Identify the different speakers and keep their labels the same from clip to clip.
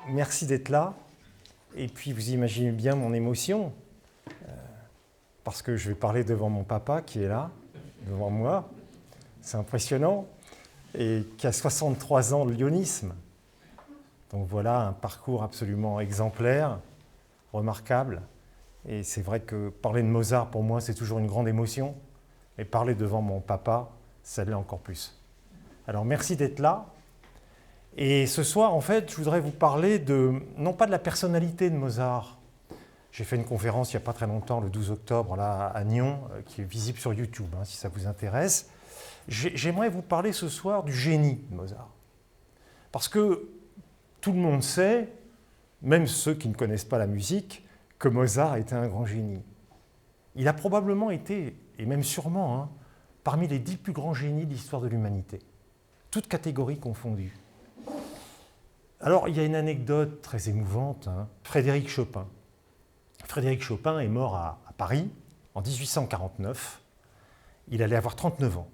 Speaker 1: merci d'être là. Et puis, vous imaginez bien mon émotion, parce que je vais parler devant mon papa qui est là, devant moi. C'est impressionnant. Et qui a 63 ans de lyonisme. Donc voilà un parcours absolument exemplaire, remarquable. Et c'est vrai que parler de Mozart, pour moi, c'est toujours une grande émotion. Et parler devant mon papa, ça l'est encore plus. Alors merci d'être là. Et ce soir, en fait, je voudrais vous parler non pas de la personnalité de Mozart. J'ai fait une conférence il n'y a pas très longtemps, le 12 octobre, là, à Nyon, qui est visible sur YouTube, si ça vous intéresse. J'aimerais vous parler ce soir du génie de Mozart. Parce que tout le monde sait, même ceux qui ne connaissent pas la musique, que Mozart était un grand génie. Il a probablement été, et même sûrement, parmi les 10 plus grands génies de l'histoire de l'humanité, toutes catégories confondues. Alors, il y a une anecdote très émouvante, Frédéric Chopin. Frédéric Chopin est mort à Paris en 1849. Il allait avoir 39 ans.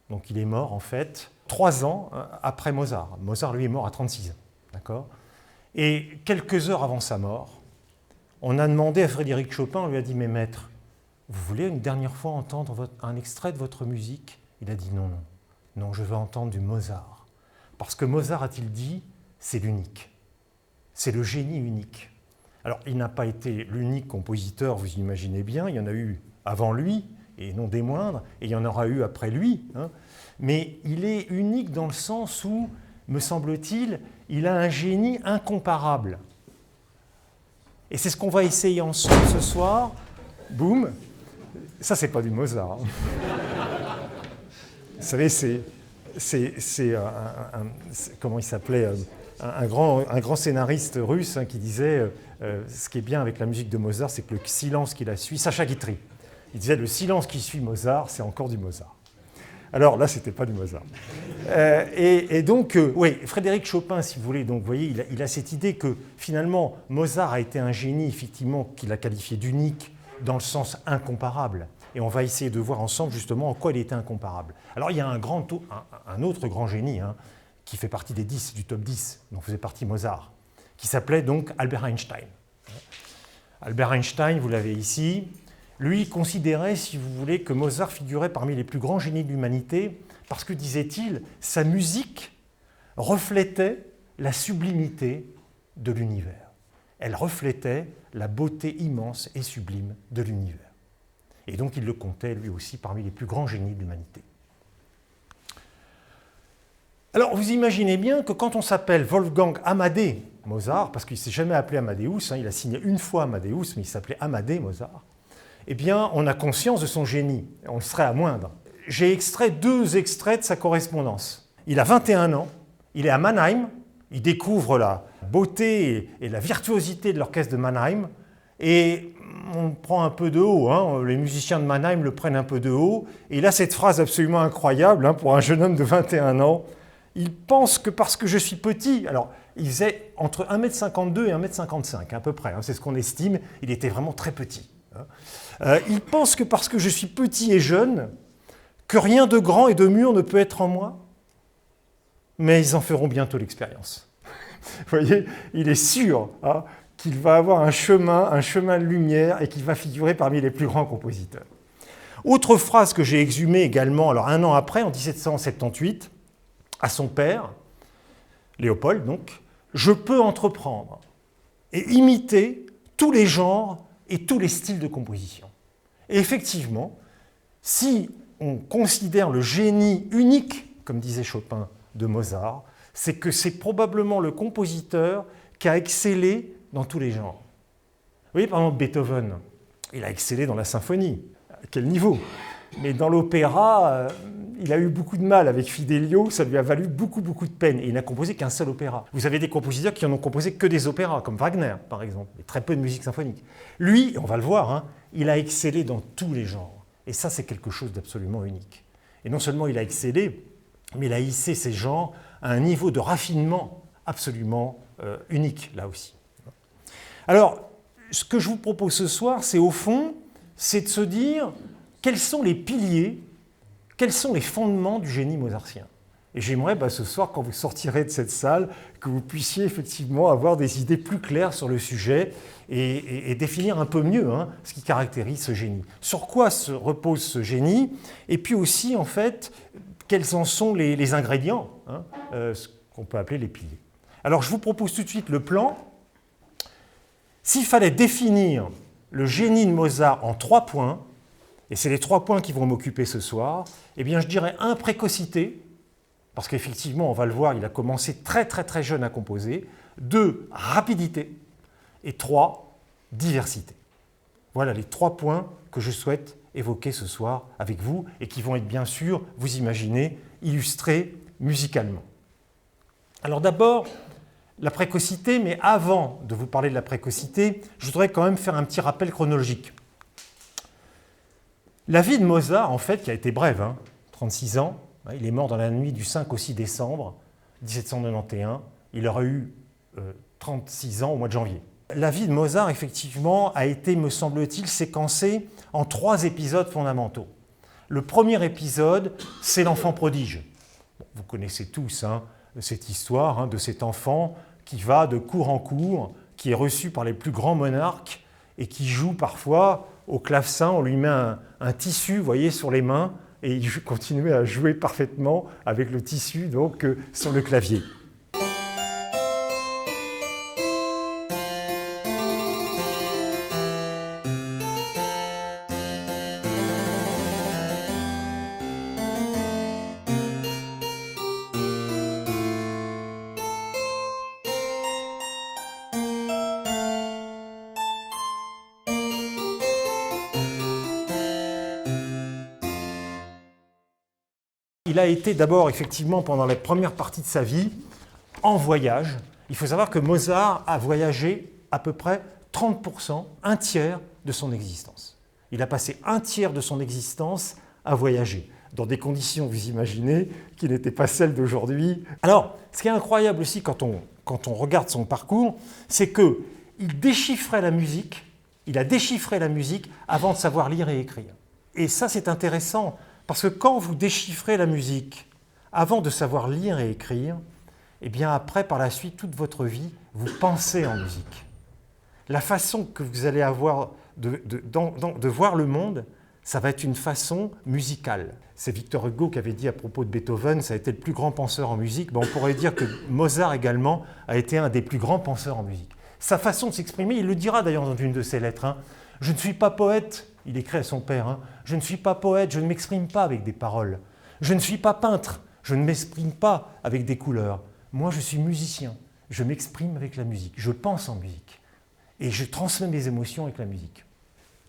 Speaker 1: Donc il est mort, en fait, 3 ans après Mozart. Mozart, lui, est mort à 36 ans. D'accord ? Et quelques heures avant sa mort, on a demandé à Frédéric Chopin, on lui a dit « Mais maître, vous voulez une dernière fois entendre un extrait de votre musique ?» Il a dit « Non, non, non, je veux entendre du Mozart. » Parce que Mozart, a-t-il dit, c'est l'unique. C'est le génie unique. Alors, il n'a pas été l'unique compositeur, vous imaginez bien, il y en a eu avant lui, et non des moindres, et il y en aura eu après lui. Mais il est unique dans le sens où, me semble-t-il, il a un génie incomparable. Et c'est ce qu'on va essayer ensemble ce soir. Boum. Ça, c'est pas du Mozart. Vous savez, c'est comment il s'appelait un grand scénariste russe qui disait ce qui est bien avec la musique de Mozart, c'est que le silence qui la suit, Sacha Guitry, il disait le silence qui suit Mozart, c'est encore du Mozart. Alors là, c'était pas du Mozart. Et donc, oui, Frédéric Chopin, si vous voulez, donc, vous voyez, il a cette idée que finalement, Mozart a été un génie, effectivement, qu'il a qualifié d'unique dans le sens incomparable. Et on va essayer de voir ensemble, justement, en quoi il était incomparable. Alors, il y a un autre grand génie, qui fait partie des 10, du top 10, dont faisait partie Mozart, qui s'appelait donc Albert Einstein. Albert Einstein, vous l'avez ici. Lui considérait, si vous voulez, que Mozart figurait parmi les plus grands génies de l'humanité parce que, disait-il, sa musique reflétait la sublimité de l'univers. Elle reflétait la beauté immense et sublime de l'univers. Et donc il le comptait, lui aussi, parmi les plus grands génies de l'humanité. Alors, vous imaginez bien que quand on s'appelle Wolfgang Amadé Mozart, parce qu'il ne s'est jamais appelé Amadeus, il a signé une fois Amadeus, mais il s'appelait Amadé Mozart, eh bien, on a conscience de son génie, on le serait à moindre. J'ai extrait 2 extraits de sa correspondance. Il a 21 ans, il est à Mannheim, il découvre la beauté et la virtuosité de l'orchestre de Mannheim, et on prend un peu de haut, les musiciens de Mannheim le prennent un peu de haut, et il a cette phrase absolument incroyable pour un jeune homme de 21 ans, il pense que parce que je suis petit, alors il faisait entre 1m52 et 1m55 à peu près, c'est ce qu'on estime, il était vraiment très petit. Il pense que parce que je suis petit et jeune, que rien de grand et de mûr ne peut être en moi, mais ils en feront bientôt l'expérience. Vous voyez, il est sûr qu'il va avoir un chemin de lumière et qu'il va figurer parmi les plus grands compositeurs. Autre phrase que j'ai exhumée également, alors 1 an après, en 1778, à son père, Léopold donc, « Je peux entreprendre et imiter tous les genres et tous les styles de composition. » Et effectivement, si on considère le génie unique, comme disait Chopin, de Mozart, c'est que c'est probablement le compositeur qui a excellé dans tous les genres. Vous voyez, par exemple, Beethoven, il a excellé dans la symphonie. À quel niveau ? Mais dans l'opéra, il a eu beaucoup de mal avec Fidelio, ça lui a valu beaucoup de peine, et il n'a composé qu'un seul opéra. Vous avez des compositeurs qui n'en ont composé que des opéras, comme Wagner, par exemple, et très peu de musique symphonique. Lui, on va le voir, il a excellé dans tous les genres. Et ça, c'est quelque chose d'absolument unique. Et non seulement il a excellé, mais il a hissé ces genres à un niveau de raffinement absolument unique, là aussi. Alors, ce que je vous propose ce soir, c'est au fond, c'est de se dire quels sont les piliers, quels sont les fondements du génie mozartien. Et j'aimerais ce soir, quand vous sortirez de cette salle, que vous puissiez effectivement avoir des idées plus claires sur le sujet et définir un peu mieux ce qui caractérise ce génie. Sur quoi repose ce génie? Et puis aussi, en fait, quels en sont les ingrédients, ce qu'on peut appeler les piliers. Alors, je vous propose tout de suite le plan. S'il fallait définir le génie de Mozart en 3 points, et c'est les 3 points qui vont m'occuper ce soir, eh bien, je dirais 1, précocité, parce qu'effectivement, on va le voir, il a commencé très très très jeune à composer. 2, rapidité. Et 3, diversité. Voilà les 3 points que je souhaite évoquer ce soir avec vous et qui vont être bien sûr, vous imaginez, illustrés musicalement. Alors d'abord, la précocité, mais avant de vous parler de la précocité, je voudrais quand même faire un petit rappel chronologique. La vie de Mozart, en fait, qui a été brève, 36 ans, il est mort dans la nuit du 5 au 6 décembre 1791. Il aurait eu 36 ans au mois de janvier. La vie de Mozart, effectivement, a été, me semble-t-il, séquencée en 3 épisodes fondamentaux. Le premier épisode, c'est l'enfant prodige. Bon, vous connaissez tous cette histoire de cet enfant qui va de cour en cour, qui est reçu par les plus grands monarques et qui joue parfois au clavecin. On lui met un tissu, vous voyez, sur les mains, et il continuait à jouer parfaitement avec le tissu donc, sur le clavier. Il a été d'abord, effectivement, pendant la première partie de sa vie, en voyage. Il faut savoir que Mozart a voyagé à peu près 30%, 1/3 de son existence. Il a passé 1/3 de son existence à voyager, dans des conditions, vous imaginez, qui n'étaient pas celles d'aujourd'hui. Alors, ce qui est incroyable aussi quand on regarde son parcours, c'est qu'il déchiffrait la musique, il a déchiffré la musique avant de savoir lire et écrire. Et ça, c'est intéressant. Parce que quand vous déchiffrez la musique avant de savoir lire et écrire, eh bien après, par la suite, toute votre vie, vous pensez en musique. La façon que vous allez avoir de voir le monde, ça va être une façon musicale. C'est Victor Hugo qui avait dit à propos de Beethoven, ça a été le plus grand penseur en musique. On pourrait dire que Mozart également a été un des plus grands penseurs en musique. Sa façon de s'exprimer, il le dira d'ailleurs dans une de ses lettres, je ne suis pas poète, il écrit à son père, je ne suis pas poète, je ne m'exprime pas avec des paroles. Je ne suis pas peintre, je ne m'exprime pas avec des couleurs. Moi, je suis musicien, je m'exprime avec la musique, je pense en musique. Et je transmets mes émotions avec la musique.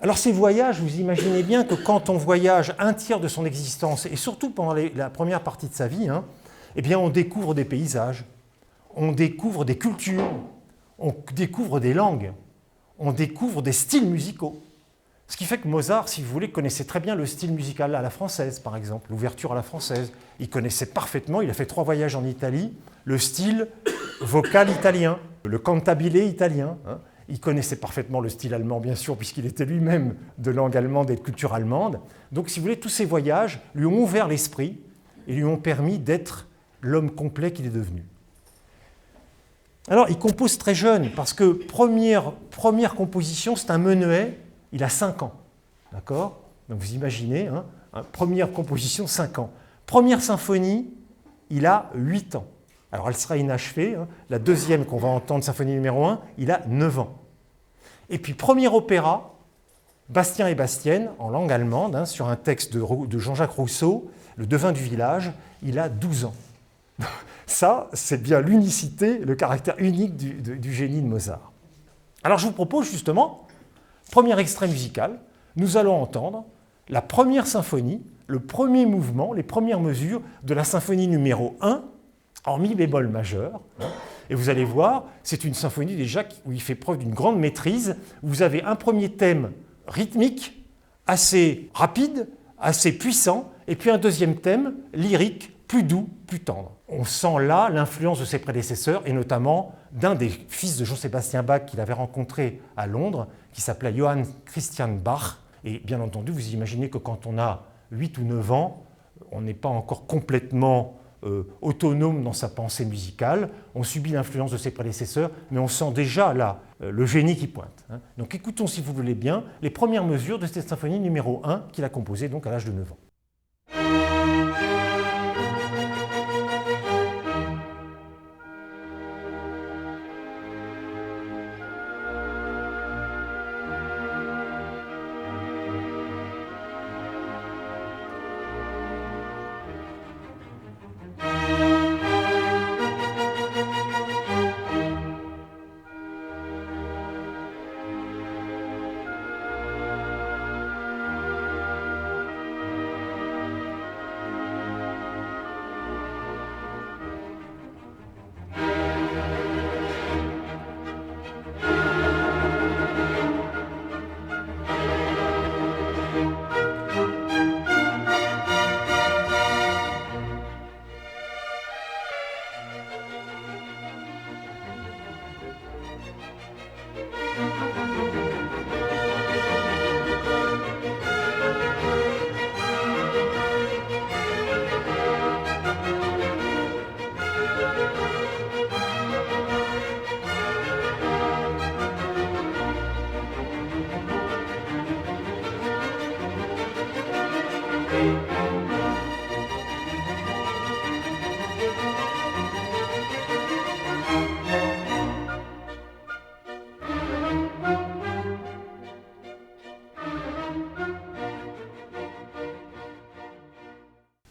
Speaker 1: Alors ces voyages, vous imaginez bien que quand on voyage 1/3 de son existence, et surtout pendant la première partie de sa vie, eh bien on découvre des paysages, on découvre des cultures, on découvre des langues, on découvre des styles musicaux. Ce qui fait que Mozart, si vous voulez, connaissait très bien le style musical à la française, par exemple, l'ouverture à la française. Il connaissait parfaitement, il a fait 3 voyages en Italie, le style vocal italien, le cantabile italien. Il connaissait parfaitement le style allemand, bien sûr, puisqu'il était lui-même de langue allemande et de culture allemande. Donc, si vous voulez, tous ces voyages lui ont ouvert l'esprit et lui ont permis d'être l'homme complet qu'il est devenu. Alors, il compose très jeune, parce que première composition, c'est un menuet. Il a 5 ans, d'accord? Donc vous imaginez, première composition, 5 ans. Première symphonie, il a 8 ans. Alors elle sera inachevée, la deuxième qu'on va entendre, symphonie numéro 1, il a 9 ans. Et puis premier opéra, Bastien et Bastienne, en langue allemande, sur un texte de Jean-Jacques Rousseau, Le devin du village, il a 12 ans. Ça, c'est bien l'unicité, le caractère unique du génie de Mozart. Alors je vous propose justement, premier extrait musical, nous allons entendre la première symphonie, le premier mouvement, les premières mesures de la symphonie numéro 1 en mi bémol majeur. Et vous allez voir, c'est une symphonie déjà où il fait preuve d'une grande maîtrise. Vous avez un premier thème rythmique, assez rapide, assez puissant, et puis un deuxième thème lyrique, plus doux, plus tendre. On sent là l'influence de ses prédécesseurs, et notamment d'un des fils de Jean-Sébastien Bach qu'il avait rencontré à Londres, qui s'appelait Johann Christian Bach. Et bien entendu, vous imaginez que quand on a 8 ou 9 ans, on n'est pas encore complètement autonome dans sa pensée musicale. On subit l'influence de ses prédécesseurs, mais on sent déjà là le génie qui pointe. Donc écoutons, si vous voulez bien, les premières mesures de cette symphonie numéro 1 qu'il a composée donc à l'âge de 9 ans.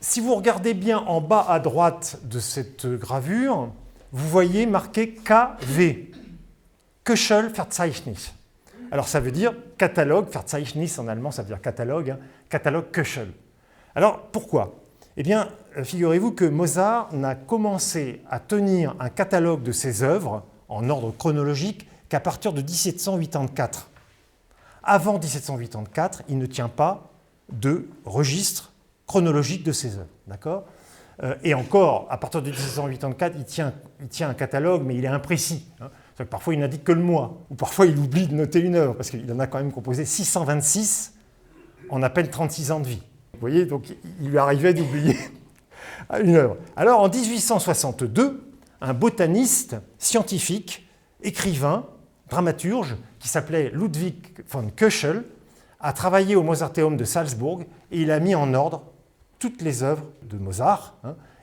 Speaker 1: Si vous regardez bien en bas à droite de cette gravure, vous voyez marqué KV, Köchel-Verzeichnis. Alors ça veut dire catalogue, Verzeichnis en allemand ça veut dire catalogue, catalogue Köchel. Alors pourquoi? Eh bien, figurez-vous que Mozart n'a commencé à tenir un catalogue de ses œuvres en ordre chronologique qu'à partir de 1784. Avant 1784, il ne tient pas de registre chronologique de ses œuvres. D'accord ? Et encore, à partir de 1784, il tient un catalogue, mais il est imprécis. Parfois, il n'indique que le mois, ou parfois, il oublie de noter une œuvre, parce qu'il en a quand même composé 626 en à peine 36 ans de vie. Vous voyez, donc il lui arrivait d'oublier une œuvre. Alors, en 1862, un botaniste, scientifique, écrivain, dramaturge, qui s'appelait Ludwig von Köchel, a travaillé au Mozarteum de Salzbourg et il a mis en ordre toutes les œuvres de Mozart,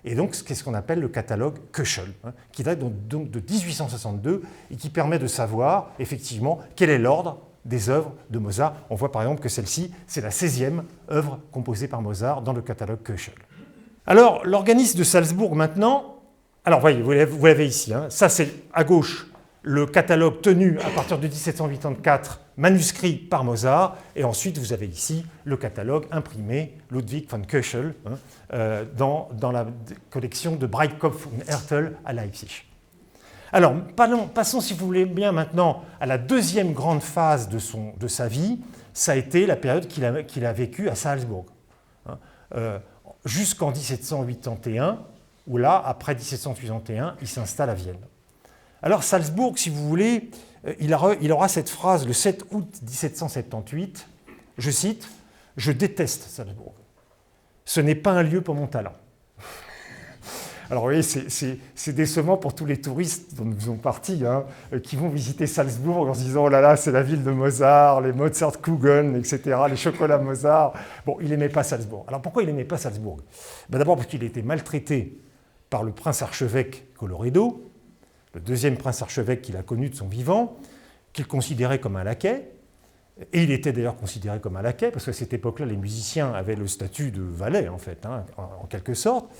Speaker 1: et donc c'est ce qu'on appelle le catalogue Köchel, qui date donc de 1862 et qui permet de savoir effectivement quel est l'ordre des œuvres de Mozart. On voit par exemple que celle-ci, c'est la 16e œuvre composée par Mozart dans le catalogue Köchel. Alors, l'organisme de Salzbourg maintenant, alors voyez, vous l'avez ici, ça c'est à gauche le catalogue tenu à partir de 1784, manuscrit par Mozart, et ensuite vous avez ici le catalogue imprimé, Ludwig von Köchel, dans la collection de Breitkopf und Härtel à Leipzig. Alors, passons, si vous voulez bien, maintenant à la deuxième grande phase de sa vie, ça a été la période qu'il a vécue à Salzbourg, jusqu'en 1781, où là, après 1781, il s'installe à Vienne. Alors Salzbourg, si vous voulez, il aura cette phrase le 7 août 1778, je cite, « Je déteste Salzbourg. Ce n'est pas un lieu pour mon talent. » Alors vous voyez, c'est décevant pour tous les touristes dont nous faisons partie, qui vont visiter Salzbourg en se disant « Oh là là, c'est la ville de Mozart, les Mozartkugeln, etc., les chocolats Mozart. » Bon, il n'aimait pas Salzbourg. Alors pourquoi il n'aimait pas Salzbourg? D'abord parce qu'il était maltraité par le prince-archevêque Colloredo, le deuxième prince-archevêque qu'il a connu de son vivant, qu'il considérait comme un laquais, et il était d'ailleurs considéré comme un laquais, parce qu'à cette époque-là, les musiciens avaient le statut de valet, en fait, en quelque sorte.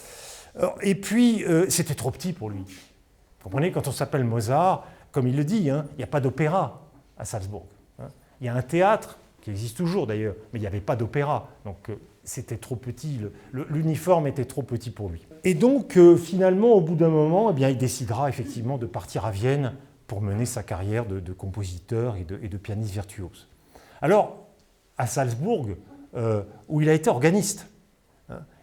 Speaker 1: Et puis, c'était trop petit pour lui. Vous comprenez, quand on s'appelle Mozart, comme il le dit, il n'y a pas d'opéra à Salzbourg. Il y a un théâtre, qui existe toujours d'ailleurs, mais il n'y avait pas d'opéra. Donc, c'était trop petit, l'uniforme était trop petit pour lui. Et donc, finalement, au bout d'un moment, eh bien, il décidera effectivement de partir à Vienne pour mener sa carrière de compositeur et de pianiste virtuose. Alors, à Salzbourg, où il a été organiste,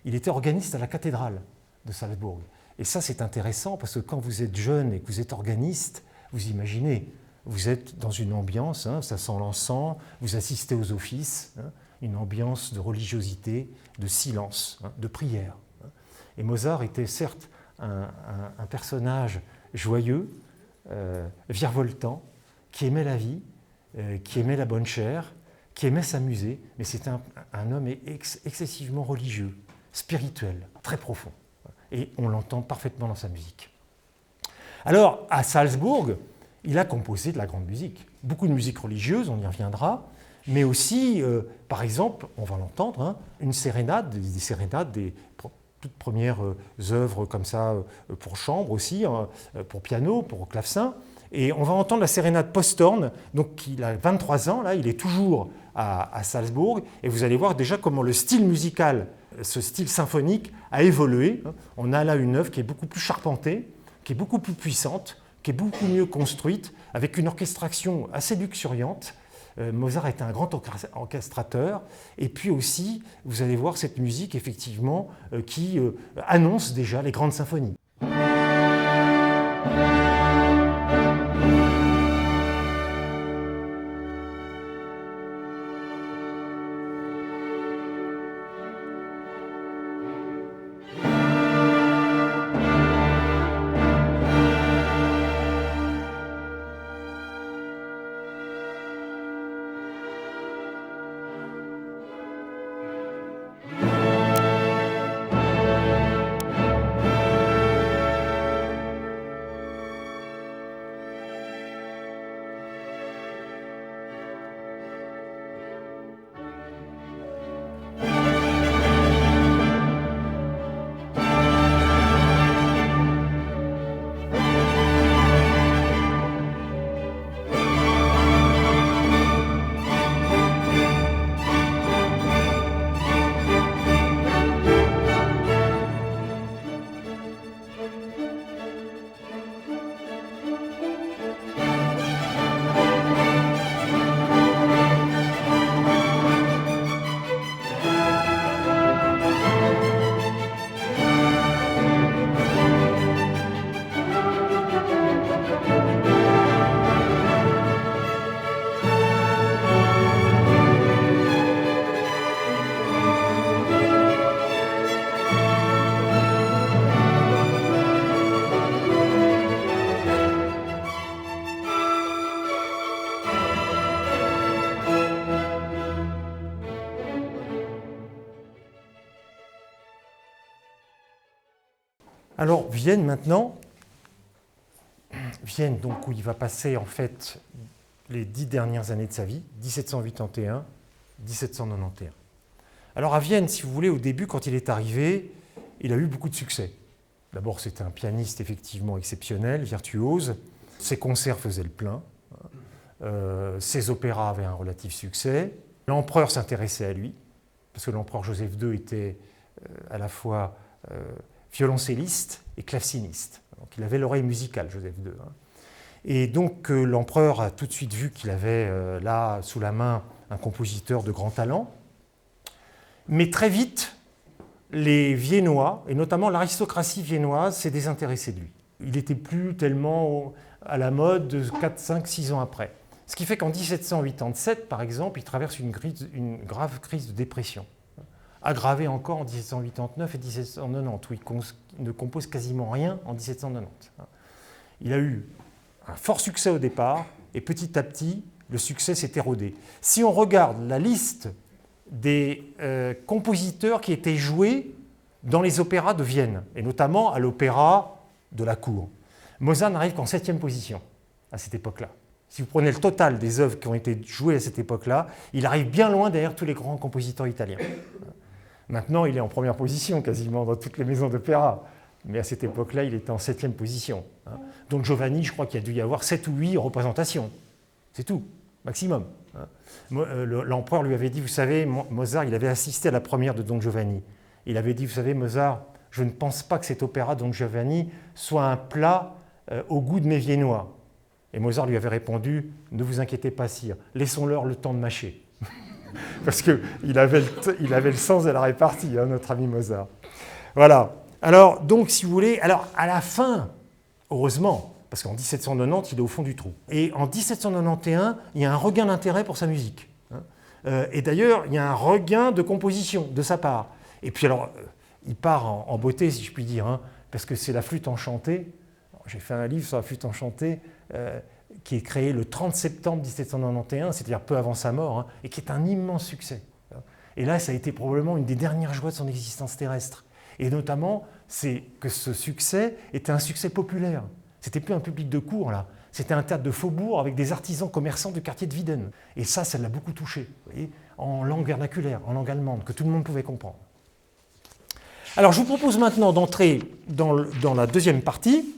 Speaker 1: il était organiste à la cathédrale de Salzbourg. Et ça, c'est intéressant, parce que quand vous êtes jeune et que vous êtes organiste, vous imaginez, vous êtes dans une ambiance, ça sent l'encens, vous assistez aux offices, une ambiance de religiosité, de silence, de prière. Et Mozart était certes un personnage joyeux, virevoltant, qui aimait la vie, qui aimait la bonne chère, qui aimait s'amuser, mais c'était un homme excessivement religieux, spirituel, très profond. Et on l'entend parfaitement dans sa musique. Alors, à Salzbourg, il a composé de la grande musique. Beaucoup de musique religieuse, on y reviendra, mais aussi, par exemple, on va l'entendre, hein, une sérénade, des sérénades, des toutes premières œuvres comme ça, pour chambre aussi, hein, pour piano, pour clavecin. Et on va entendre la sérénade Posthorn, donc il a 23 ans, là, il est toujours à Salzbourg, et vous allez voir déjà comment le style musical, ce style symphonique, a évolué. On a là une œuvre qui est beaucoup plus charpentée, qui est beaucoup plus puissante, qui est beaucoup mieux construite, avec une orchestration assez luxuriante. Mozart était un grand orchestrateur, et puis aussi, vous allez voir cette musique, effectivement, qui annonce déjà les grandes symphonies. Alors, Vienne maintenant, Vienne donc où il va passer en fait les 10 dernières années de sa vie, 1781-1791. Alors à Vienne, si vous voulez, au début, quand il est arrivé, il a eu beaucoup de succès. D'abord, c'était un pianiste effectivement exceptionnel, virtuose. Ses concerts faisaient le plein. Ses opéras avaient un relatif succès. L'empereur s'intéressait à lui, parce que l'empereur Joseph II était à la fois violoncelliste et claveciniste. Donc il avait l'oreille musicale, Joseph II. Et donc l'empereur a tout de suite vu qu'il avait là sous la main un compositeur de grand talent. Mais très vite, les Viennois, et notamment l'aristocratie viennoise, s'est désintéressée de lui. Il n'était plus tellement à la mode de 4, 5, 6 ans après. Ce qui fait qu'en 1787, par exemple, il traverse une grave crise de dépression, aggravée encore en 1789 et 1790, où il ne compose quasiment rien en 1790. Il a eu un fort succès au départ, et petit à petit, le succès s'est érodé. Si on regarde la liste des compositeurs qui étaient joués dans les opéras de Vienne, et notamment à l'opéra de la cour, Mozart n'arrive qu'en 7e position à cette époque-là. Si vous prenez le total des œuvres qui ont été jouées à cette époque-là, il arrive bien loin derrière tous les grands compositeurs italiens. Maintenant, il est en première position quasiment dans toutes les maisons d'opéra, mais à cette époque-là, il était en 7e position. Don Giovanni, je crois qu'il y a dû y avoir 7 ou 8 représentations. C'est tout, maximum. L'empereur lui avait dit, vous savez, Mozart, il avait assisté à la première de Don Giovanni. Il avait dit, vous savez, Mozart, je ne pense pas que cet opéra Don Giovanni soit un plat au goût de mes Viennois. Et Mozart lui avait répondu, ne vous inquiétez pas, sire, laissons-leur le temps de mâcher. Parce qu'il avait le sens de la répartie, notre ami Mozart. Voilà. Alors, donc, si vous voulez, alors à la fin, heureusement, parce qu'en 1790, il est au fond du trou. Et en 1791, il y a un regain d'intérêt pour sa musique. Et d'ailleurs, il y a un regain de composition de sa part. Et puis alors, il part en beauté, si je puis dire, hein, parce que c'est la flûte enchantée. J'ai fait un livre sur la flûte enchantée qui est créé le 30 septembre 1791, c'est-à-dire peu avant sa mort, hein, et qui est un immense succès. Et là, ça a été probablement une des dernières joies de son existence terrestre. Et notamment, c'est que ce succès était un succès populaire. C'était plus un public de cour, là. C'était un théâtre de faubourg avec des artisans commerçants du quartier de Wieden. Et ça l'a beaucoup touché, vous voyez, en langue vernaculaire, en langue allemande, que tout le monde pouvait comprendre. Alors, je vous propose maintenant d'entrer dans la deuxième partie,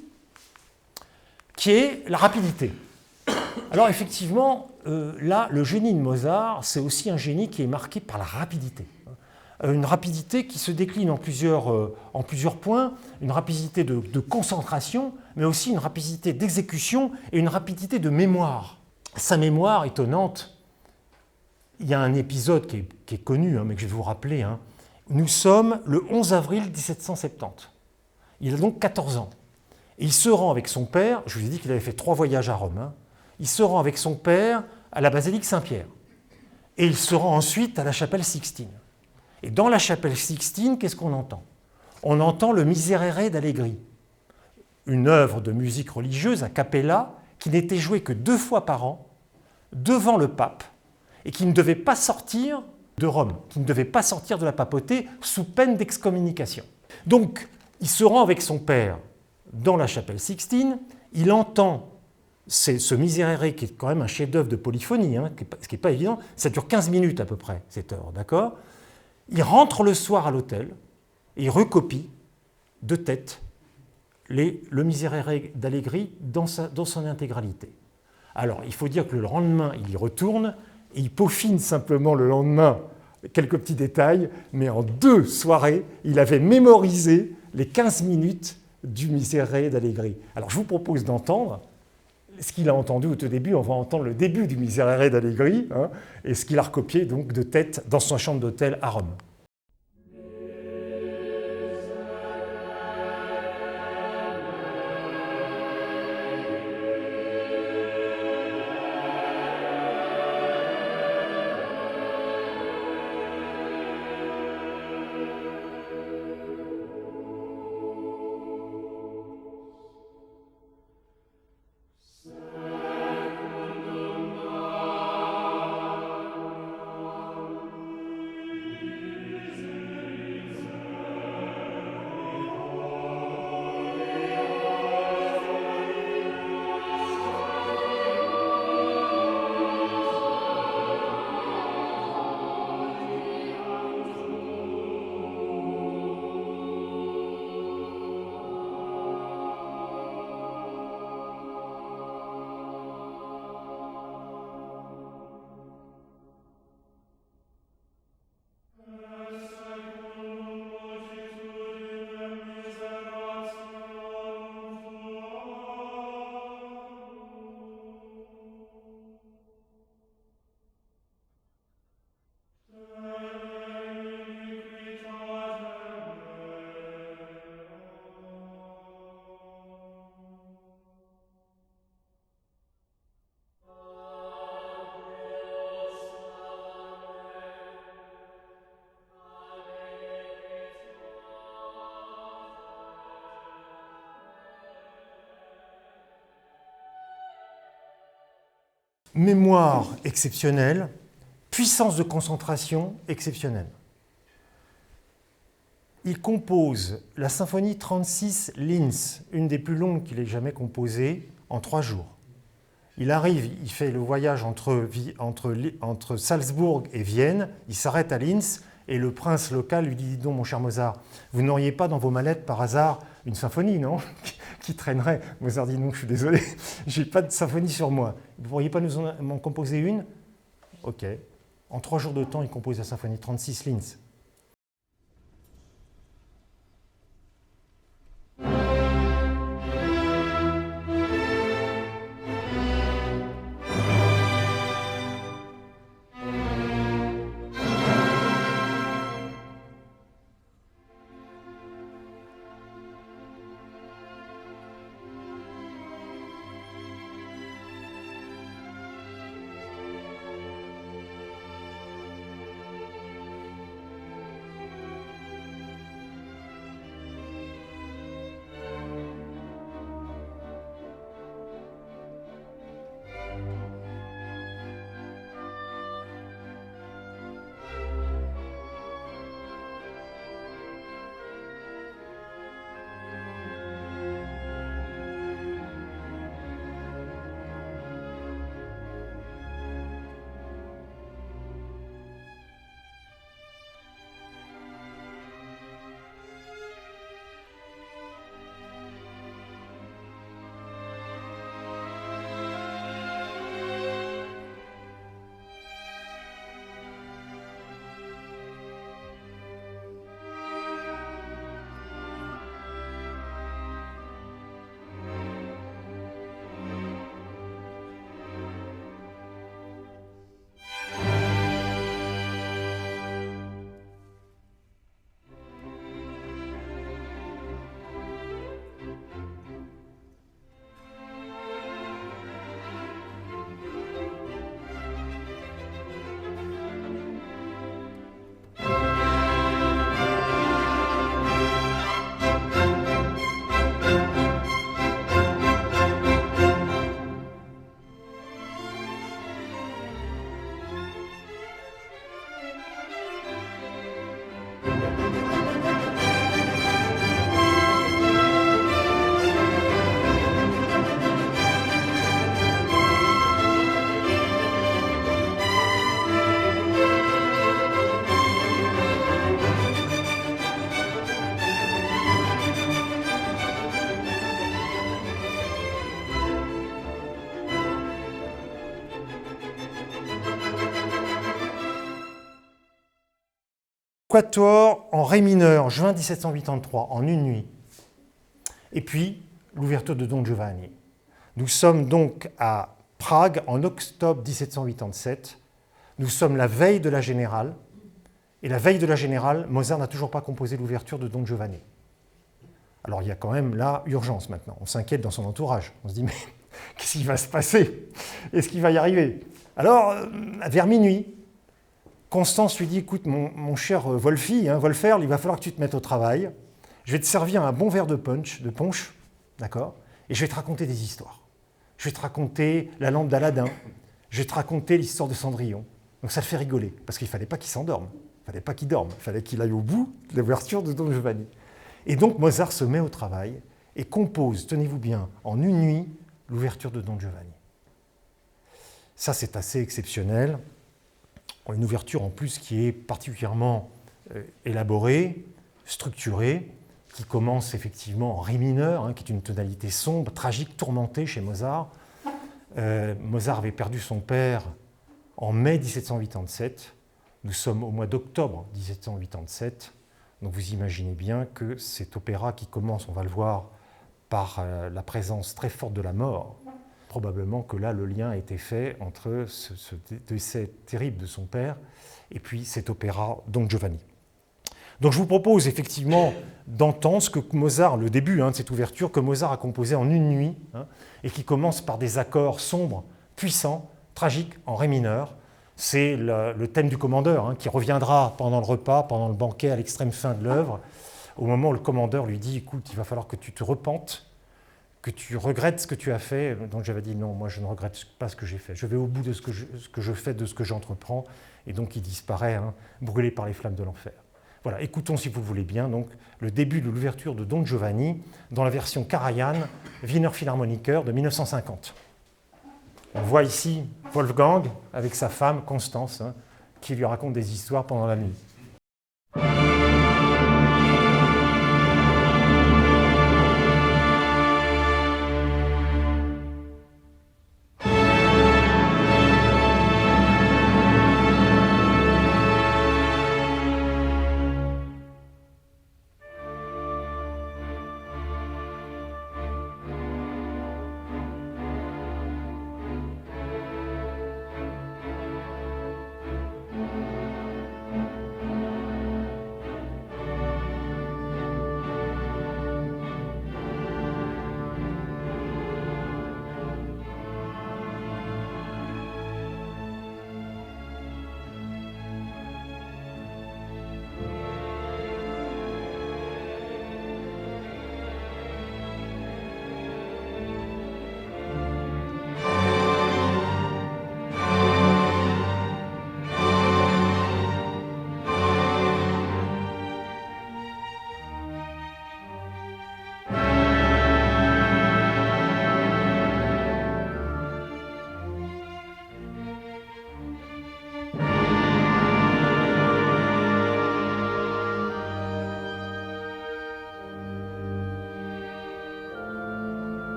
Speaker 1: qui est la rapidité. Alors, effectivement, là, le génie de Mozart, c'est aussi un génie qui est marqué par la rapidité. Une rapidité qui se décline en plusieurs points, une rapidité de concentration, mais aussi une rapidité d'exécution et une rapidité de mémoire. Sa mémoire étonnante, il y a un épisode qui est connu, hein, mais que je vais vous rappeler. Hein. Nous sommes le 11 avril 1770. Il a donc 14 ans. Et il se rend avec son père, je vous ai dit qu'il avait fait 3 voyages à Rome, hein, il se rend avec son père à la basilique Saint-Pierre. Et il se rend ensuite à la chapelle Sixtine. Et dans la chapelle Sixtine, qu'est-ce qu'on entend? On entend le Miserere d'Allegri, une œuvre de musique religieuse a cappella qui n'était jouée que 2 fois par an devant le pape et qui ne devait pas sortir de Rome, qui ne devait pas sortir de la papauté sous peine d'excommunication. Donc, il se rend avec son père dans la chapelle Sixtine, il entend ce Miserere qui est quand même un chef-d'œuvre de polyphonie, hein, ce qui n'est pas évident, ça dure 15 minutes à peu près, cette heure, d'accord? Il rentre le soir à l'hôtel et il recopie de tête le Miserere d'Allegri dans son intégralité. Alors, il faut dire que le lendemain, il y retourne et il peaufine simplement le lendemain quelques petits détails, mais en 2 soirées, il avait mémorisé les 15 minutes du Miserere d'Allegri. Alors, je vous propose d'entendre ce qu'il a entendu au tout début. On va entendre le début du Miserere d'Allegri, hein, et ce qu'il a recopié donc de tête dans sa chambre d'hôtel à Rome. Mémoire exceptionnelle, puissance de concentration exceptionnelle. Il compose la symphonie 36 Linz, une des plus longues qu'il ait jamais composées, en 3 jours. Il arrive, il fait le voyage entre Salzbourg et Vienne, il s'arrête à Linz, et le prince local lui dit « Dis donc, mon cher Mozart, vous n'auriez pas dans vos mallettes par hasard une symphonie, non ?» qui traînerait. Mozart dit « Non, je suis désolé, je n'ai pas de symphonie sur moi. Vous ne pourriez pas m'en composer une ?» Ok. En 3 jours de temps, il compose la symphonie 36 Linz. quatuor en ré mineur, juin 1783, en une nuit. Et puis, l'ouverture de Don Giovanni. Nous sommes donc à Prague en octobre 1787. Nous sommes la veille de la Générale. Et la veille de la Générale, Mozart n'a toujours pas composé l'ouverture de Don Giovanni. Alors il y a quand même là urgence maintenant. On s'inquiète dans son entourage. On se dit, mais qu'est-ce qui va se passer? Est-ce qu'il va y arriver? Alors, vers minuit, Constance lui dit, écoute, mon cher Wolfie, Wolfer, il va falloir que tu te mettes au travail. Je vais te servir un bon verre de punch, d'accord? Et je vais te raconter des histoires. Je vais te raconter la lampe d'Aladin. Je vais te raconter l'histoire de Cendrillon. Donc ça le fait rigoler, parce qu'il ne fallait pas qu'il s'endorme. Il ne fallait pas qu'il dorme. Il fallait qu'il aille au bout de l'ouverture de Don Giovanni. Et donc Mozart se met au travail et compose, tenez-vous bien, en une nuit, l'ouverture de Don Giovanni. Ça, c'est assez exceptionnel. Une ouverture en plus qui est particulièrement élaborée, structurée, qui commence effectivement en ré mineur, qui est une tonalité sombre, tragique, tourmentée chez Mozart. Mozart avait perdu son père en mai 1787. Nous sommes au mois d'octobre 1787. Donc vous imaginez bien que cet opéra qui commence, on va le voir, par la présence très forte de la mort, probablement que là, le lien a été fait entre ce décès terrible de son père et puis cet opéra Don Giovanni. Donc je vous propose effectivement d'entendre ce que Mozart, le début de cette ouverture, que Mozart a composé en une nuit, et qui commence par des accords sombres, puissants, tragiques, en ré mineur. C'est le thème du commandeur, qui reviendra pendant le repas, pendant le banquet, à l'extrême fin de l'œuvre, au moment où le commandeur lui dit « Écoute, il va falloir que tu te repentes, que tu regrettes ce que tu as fait. » Donc j'avais dit « Non, moi je ne regrette pas ce que j'ai fait. Je vais au bout de ce que je fais, de ce que j'entreprends. » Et donc il disparaît, brûlé par les flammes de l'enfer. Voilà, écoutons, si vous voulez bien, donc, le début de l'ouverture de Don Giovanni dans la version Karajan, Wiener Philharmoniker de 1950. On voit ici Wolfgang avec sa femme Constance, qui lui raconte des histoires pendant la nuit.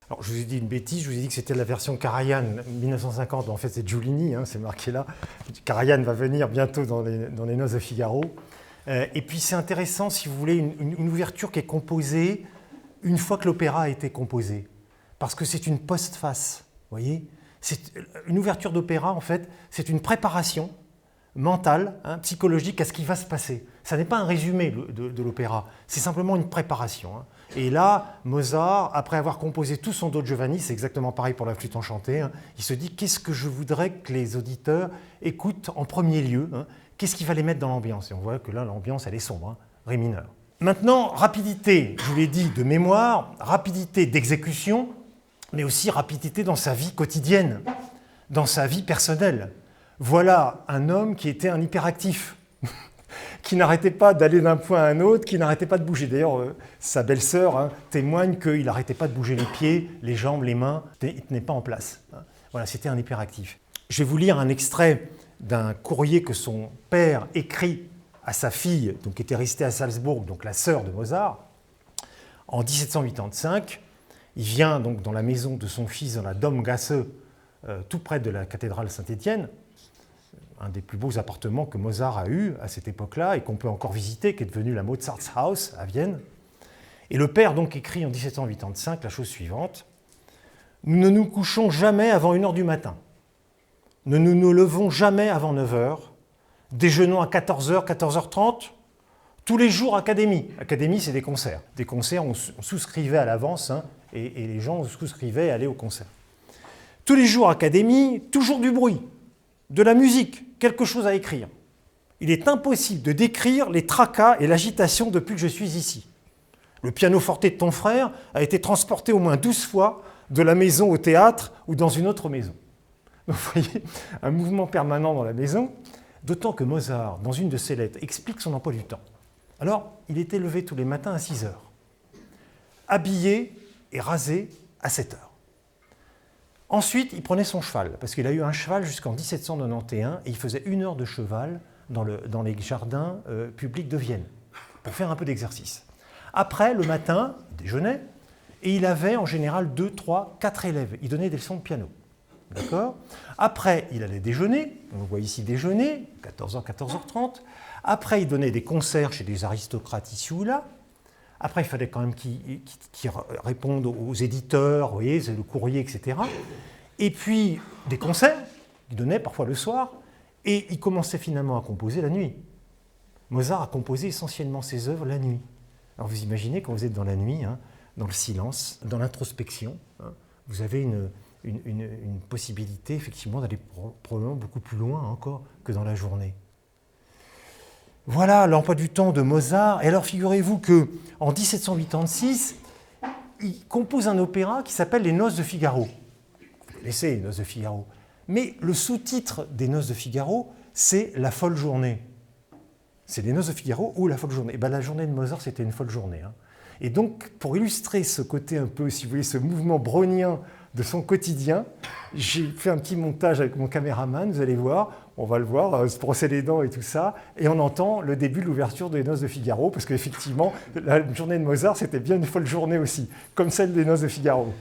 Speaker 1: Alors, je vous ai dit une bêtise, je vous ai dit que c'était la version Karajan 1950, en fait c'est Giulini, c'est marqué là. Karajan va venir bientôt dans les Noces de Figaro. Et puis c'est intéressant, si vous voulez, une ouverture qui est composée une fois que l'opéra a été composé. parce que c'est une postface, vous voyez. Une ouverture d'opéra, en fait, c'est une préparation mentale, hein, psychologique à ce qui va se passer. Ça n'est pas un résumé de l'opéra, c'est simplement une préparation. Hein. Et là, Mozart, après avoir composé tout son Don Giovanni, c'est exactement pareil pour la flûte enchantée, hein, il se dit qu'est-ce que je voudrais que les auditeurs écoutent en premier lieu, hein, qu'est-ce qui va les mettre dans l'ambiance. Et on voit que là, l'ambiance, elle est sombre, hein, ré mineur. Maintenant, rapidité, je vous l'ai dit, de mémoire, rapidité d'exécution, mais aussi rapidité dans sa vie quotidienne, dans sa vie personnelle. Voilà un homme qui était un hyperactif, qui n'arrêtait pas d'aller d'un point à un autre, qui n'arrêtait pas de bouger. D'ailleurs, sa belle-sœur hein, témoigne qu'il n'arrêtait pas de bouger les pieds, les jambes, les mains, il ne tenait pas en place. Voilà, c'était un hyperactif. Je vais vous lire un extrait d'un courrier que son père écrit à sa fille, donc, qui était restée à Salzbourg, donc la sœur de Mozart, en 1785. Il vient donc dans la maison de son fils, dans la Domgasse, tout près de la cathédrale Saint-Étienne, un des plus beaux appartements que Mozart a eu à cette époque-là et qu'on peut encore visiter, qui est devenu la Mozartshaus à Vienne. Et le père donc écrit en 1785 la chose suivante: « Nous ne nous couchons jamais avant 1h du matin. Nous ne nous levons jamais avant 9h. Déjeunons à 14h, 14h30. Tous les jours, académie. Académie, c'est des concerts. Des concerts, on souscrivait à l'avance hein, et les gens souscrivaient à aller au concert. Tous les jours, académie, toujours du bruit, de la musique, quelque chose à écrire. Il est impossible de décrire les tracas et l'agitation depuis que je suis ici. Le pianoforte de ton frère a été transporté au moins 12 fois de la maison au théâtre ou dans une autre maison. » Donc, vous voyez, un mouvement permanent dans la maison, d'autant que Mozart, dans une de ses lettres, explique son emploi du temps. Alors, il était levé tous les matins à 6 heures, habillé et rasé à 7 heures. Ensuite, il prenait son cheval, parce qu'il a eu un cheval jusqu'en 1791, et il faisait 1 heure de cheval dans les jardins publics de Vienne, pour faire un peu d'exercice. Après, le matin, il déjeunait, et il avait en général 2, 3, 4 élèves. Il donnait des leçons de piano. D'accord ? Après, il allait déjeuner, on le voit ici déjeuner, 14h, 14h30. Après, il donnait des concerts chez des aristocrates ici ou là. Après, il fallait quand même qu'il réponde aux éditeurs, vous voyez, le courrier, etc. Et puis, des concerts, il donnait parfois le soir, et il commençait finalement à composer la nuit. Mozart a composé essentiellement ses œuvres la nuit. Alors vous imaginez, quand vous êtes dans la nuit, hein, dans le silence, dans l'introspection, hein, vous avez une possibilité effectivement d'aller probablement beaucoup plus loin encore que dans la journée. Voilà l'emploi du temps de Mozart. Et alors figurez-vous qu'en 1786, il compose un opéra qui s'appelle Les Noces de Figaro. Vous connaissez Les Noces de Figaro. Mais le sous-titre des Noces de Figaro, c'est La folle journée. C'est Les Noces de Figaro ou La folle journée. Et bien, la journée de Mozart, c'était une folle journée. Hein. Et donc, pour illustrer ce côté un peu, si vous voulez, ce mouvement brownien de son quotidien, j'ai fait un petit montage avec mon caméraman, vous allez voir, on va le voir, se brosser les dents et tout ça, et on entend le début de l'ouverture des Noces de Figaro, parce qu'effectivement, la journée de Mozart, c'était bien une folle journée aussi, comme celle des Noces de Figaro.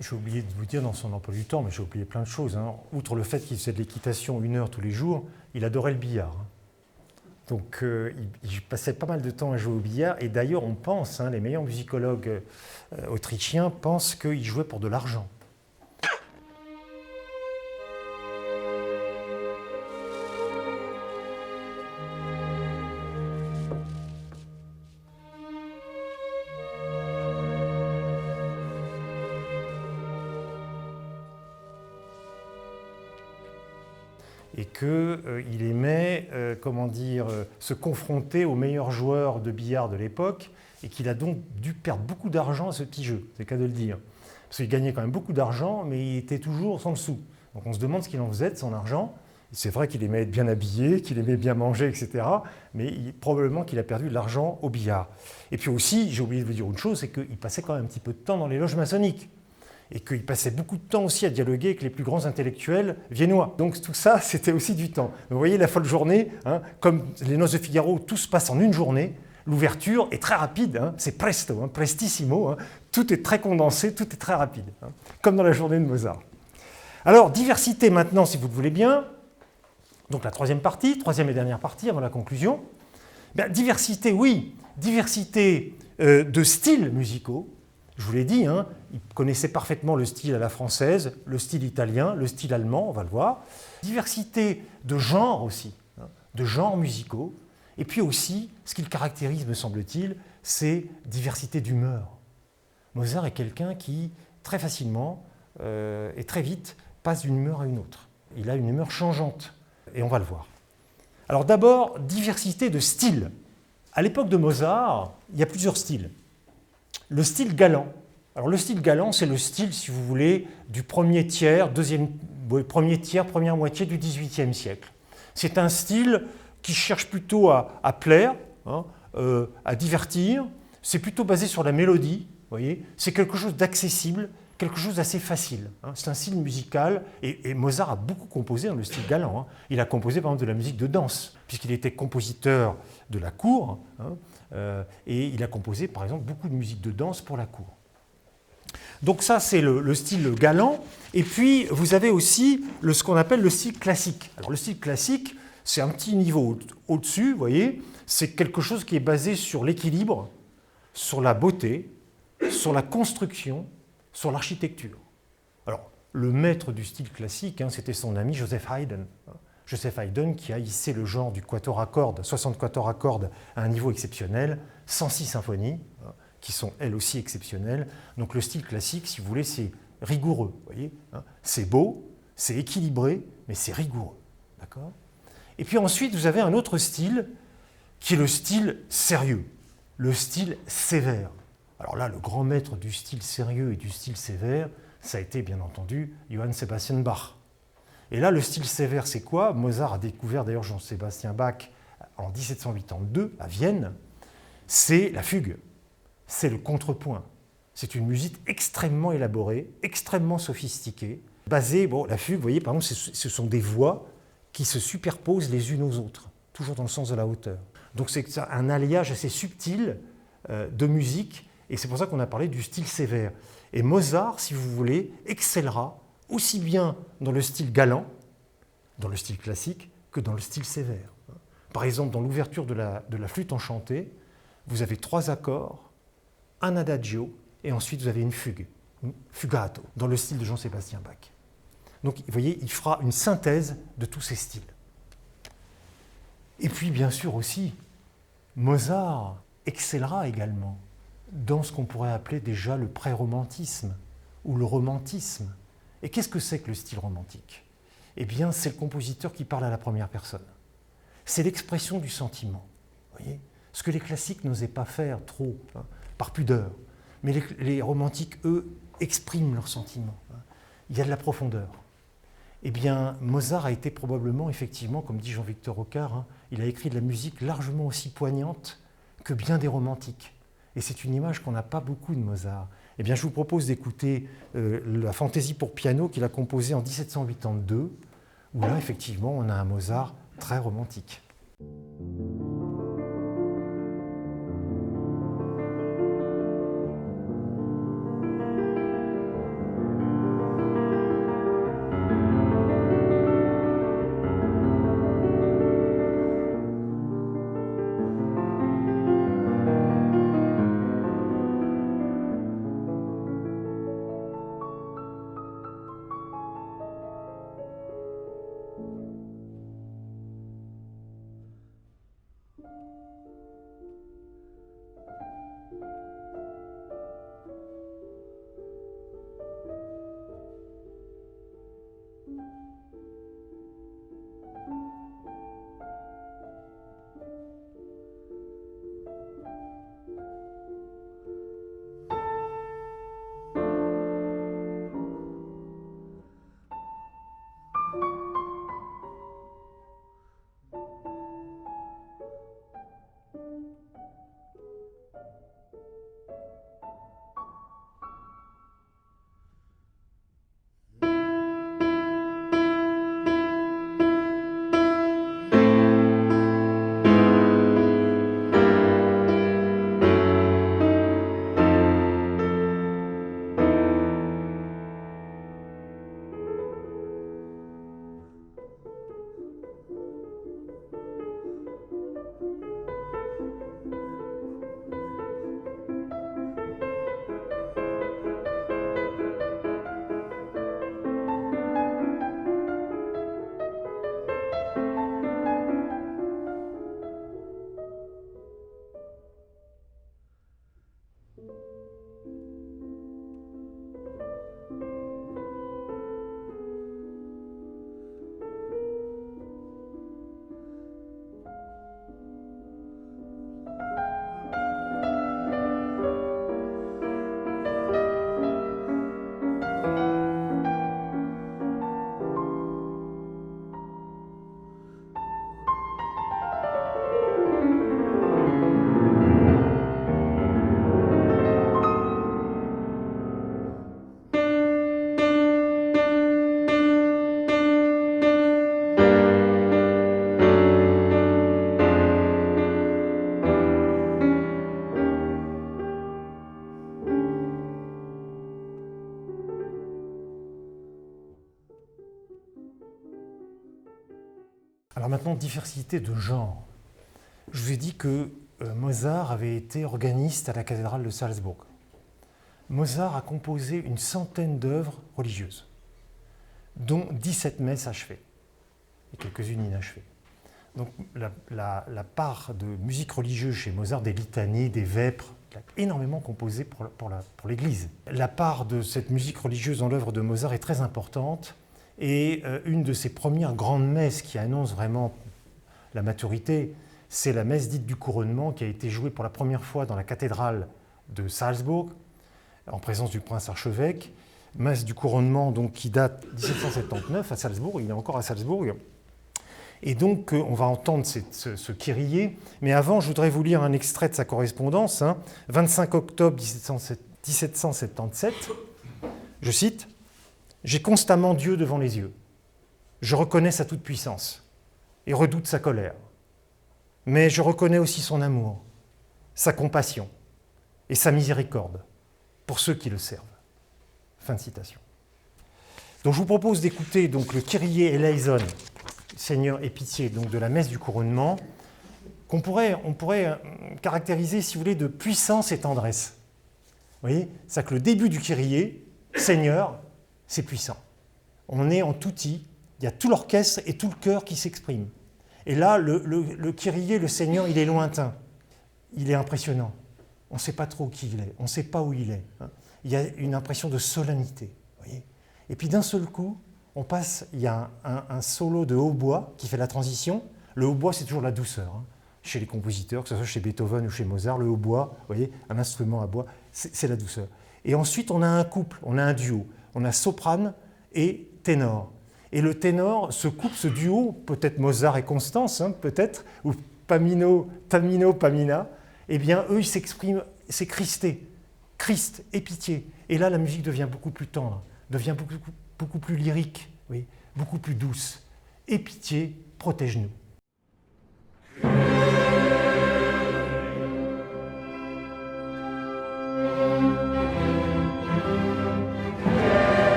Speaker 1: J'ai oublié de vous dire dans son emploi du temps, mais j'ai oublié plein de choses. Hein. Outre le fait qu'il faisait de l'équitation 1 heure tous les jours, il adorait le billard. Hein. Donc il passait pas mal de temps à jouer au billard. Et d'ailleurs, on pense, hein, les meilleurs musicologues autrichiens pensent qu'il jouait pour de l'argent. Et qu'il aimait se confronter aux meilleurs joueurs de billard de l'époque et qu'il a donc dû perdre beaucoup d'argent à ce petit jeu, c'est le cas de le dire. Parce qu'il gagnait quand même beaucoup d'argent, mais il était toujours sans le sou. Donc on se demande ce qu'il en faisait de son argent. C'est vrai qu'il aimait être bien habillé, qu'il aimait bien manger, etc. Mais probablement qu'il a perdu de l'argent au billard. Et puis aussi, j'ai oublié de vous dire une chose, c'est qu'il passait quand même un petit peu de temps dans les loges maçonniques. Et qu'il passait beaucoup de temps aussi à dialoguer avec les plus grands intellectuels viennois. Donc tout ça, c'était aussi du temps. Vous voyez, la folle journée, hein, comme les Noces de Figaro, tout se passe en une journée. L'ouverture est très rapide, hein, c'est presto, hein, prestissimo. Hein, tout est très condensé, tout est très rapide, hein, comme dans la journée de Mozart. Alors, diversité maintenant, si vous le voulez bien. Donc la troisième et dernière partie, avant la conclusion. Bien, diversité, oui. Diversité de styles musicaux. Je vous l'ai dit, hein, il connaissait parfaitement le style à la française, le style italien, le style allemand, on va le voir. Diversité de genres aussi, hein, de genres musicaux. Et puis aussi, ce qui le caractérise, me semble-t-il, c'est diversité d'humeur. Mozart est quelqu'un qui, très facilement et très vite, passe d'une humeur à une autre. Il a une humeur changeante, et on va le voir. Alors d'abord, diversité de styles. À l'époque de Mozart, il y a plusieurs styles. Le style galant. Alors le style galant, c'est le style, si vous voulez, du premier tiers, première moitié du XVIIIe siècle. C'est un style qui cherche plutôt à plaire, hein, à divertir. C'est plutôt basé sur la mélodie, voyez. C'est quelque chose d'accessible, quelque chose d'assez facile. Hein. C'est un style musical, et Mozart a beaucoup composé dans le style galant. Hein. Il a composé par exemple de la musique de danse, puisqu'il était compositeur de la cour, hein, et il a composé par exemple beaucoup de musique de danse pour la cour. Donc ça, c'est le style galant. Et puis, vous avez aussi ce qu'on appelle le style classique. Alors le style classique, c'est un petit niveau au-dessus, vous voyez. C'est quelque chose qui est basé sur l'équilibre, sur la beauté, sur la construction, sur l'architecture. Alors, le maître du style classique, hein, c'était son ami Joseph Haydn. Joseph Haydn qui a hissé le genre du quatuor à cordes, 60 quatuors à cordes à un niveau exceptionnel, 106 symphonies, hein, qui sont elles aussi exceptionnelles. Donc le style classique, si vous voulez, c'est rigoureux. Vous voyez, hein, c'est beau, c'est équilibré, mais c'est rigoureux. D'accord ? Et puis ensuite, vous avez un autre style qui est le style sérieux, le style sévère. Alors là, le grand maître du style sérieux et du style sévère, ça a été bien entendu Johann Sebastian Bach. Et là, le style sévère, c'est quoi ? Mozart a découvert d'ailleurs Jean-Sébastien Bach en 1782 à Vienne. C'est la fugue, c'est le contrepoint. C'est une musique extrêmement élaborée, extrêmement sophistiquée, basée, la fugue, vous voyez, par exemple, ce sont des voix qui se superposent les unes aux autres, toujours dans le sens de la hauteur. Donc c'est un alliage assez subtil de musique, et c'est pour ça qu'on a parlé du style sévère. Et Mozart, si vous voulez, excellera aussi bien dans le style galant, dans le style classique, que dans le style sévère. Par exemple, dans l'ouverture de la flûte enchantée, vous avez 3 accords, un adagio, et ensuite vous avez une fugue, un fugato, dans le style de Jean-Sébastien Bach. Donc, vous voyez, il fera une synthèse de tous ces styles. Et puis, bien sûr aussi, Mozart excellera également dans ce qu'on pourrait appeler déjà le pré-romantisme ou le romantisme. Et qu'est-ce que c'est que le style romantique ? Eh bien, c'est le compositeur qui parle à la première personne. C'est l'expression du sentiment. Voyez ? Ce que les classiques n'osaient pas faire trop, hein, par pudeur. Mais les romantiques, eux, expriment leurs sentiments. Hein. Il y a de la profondeur. Eh bien, Mozart a été probablement, effectivement, comme dit Jean-Victor Ocard, hein, il a écrit de la musique largement aussi poignante que bien des romantiques. Et c'est une image qu'on n'a pas beaucoup de Mozart. Eh bien, je vous propose d'écouter la fantaisie pour piano qu'il a composée en 1782, où là, effectivement, on a un Mozart très romantique. Alors maintenant, diversité de genre. Je vous ai dit que Mozart avait été organiste à la cathédrale de Salzbourg. Mozart a composé une centaine d'œuvres religieuses, dont 17 messes achevées, et quelques-unes inachevées. Donc la part de musique religieuse chez Mozart, des litanies, des vêpres, il a énormément composé pour l'Église. La part de cette musique religieuse dans l'œuvre de Mozart est très importante, et une de ses premières grandes messes qui annonce vraiment la maturité, c'est la messe dite du couronnement qui a été jouée pour la première fois dans la cathédrale de Salzbourg, en présence du prince archevêque. Messe du couronnement donc, qui date de 1779 à Salzbourg, il est encore à Salzbourg. Et donc on va entendre ce Kyrie, mais avant je voudrais vous lire un extrait de sa correspondance, 25 octobre 1777, je cite, « J'ai constamment Dieu devant les yeux, je reconnais sa toute-puissance et redoute sa colère. Mais je reconnais aussi son amour, sa compassion et sa miséricorde pour ceux qui le servent. » Fin de citation. Donc je vous propose d'écouter donc, le Kyrie eleison, Seigneur aie pitié, donc de la messe du couronnement, on pourrait caractériser, si vous voulez, de puissance et tendresse. Vous voyez, c'est que le début du Kyrie, Seigneur, c'est puissant. On est en tutti, il y a tout l'orchestre et tout le chœur qui s'expriment. Et là, le Kyrie, le Seigneur, il est lointain, il est impressionnant. On ne sait pas trop qui il est, on ne sait pas où il est. Il y a une impression de solennité. Voyez. Et puis d'un seul coup, on passe, il y a un solo de hautbois qui fait la transition. Le hautbois, c'est toujours la douceur. Chez les compositeurs, que ce soit chez Beethoven ou chez Mozart, le hautbois, vous voyez, un instrument à bois, c'est la douceur. Et ensuite, on a un couple, on a un duo. On a soprane et ténor. Et le ténor, ce couple, ce duo, peut-être Mozart et Constance, peut-être, ou Tamino, Pamina, eh bien, eux, ils s'expriment, c'est Christé, Christ et pitié. Et là, la musique devient beaucoup plus tendre, devient beaucoup plus lyrique, oui, beaucoup plus douce. Et pitié, protège-nous.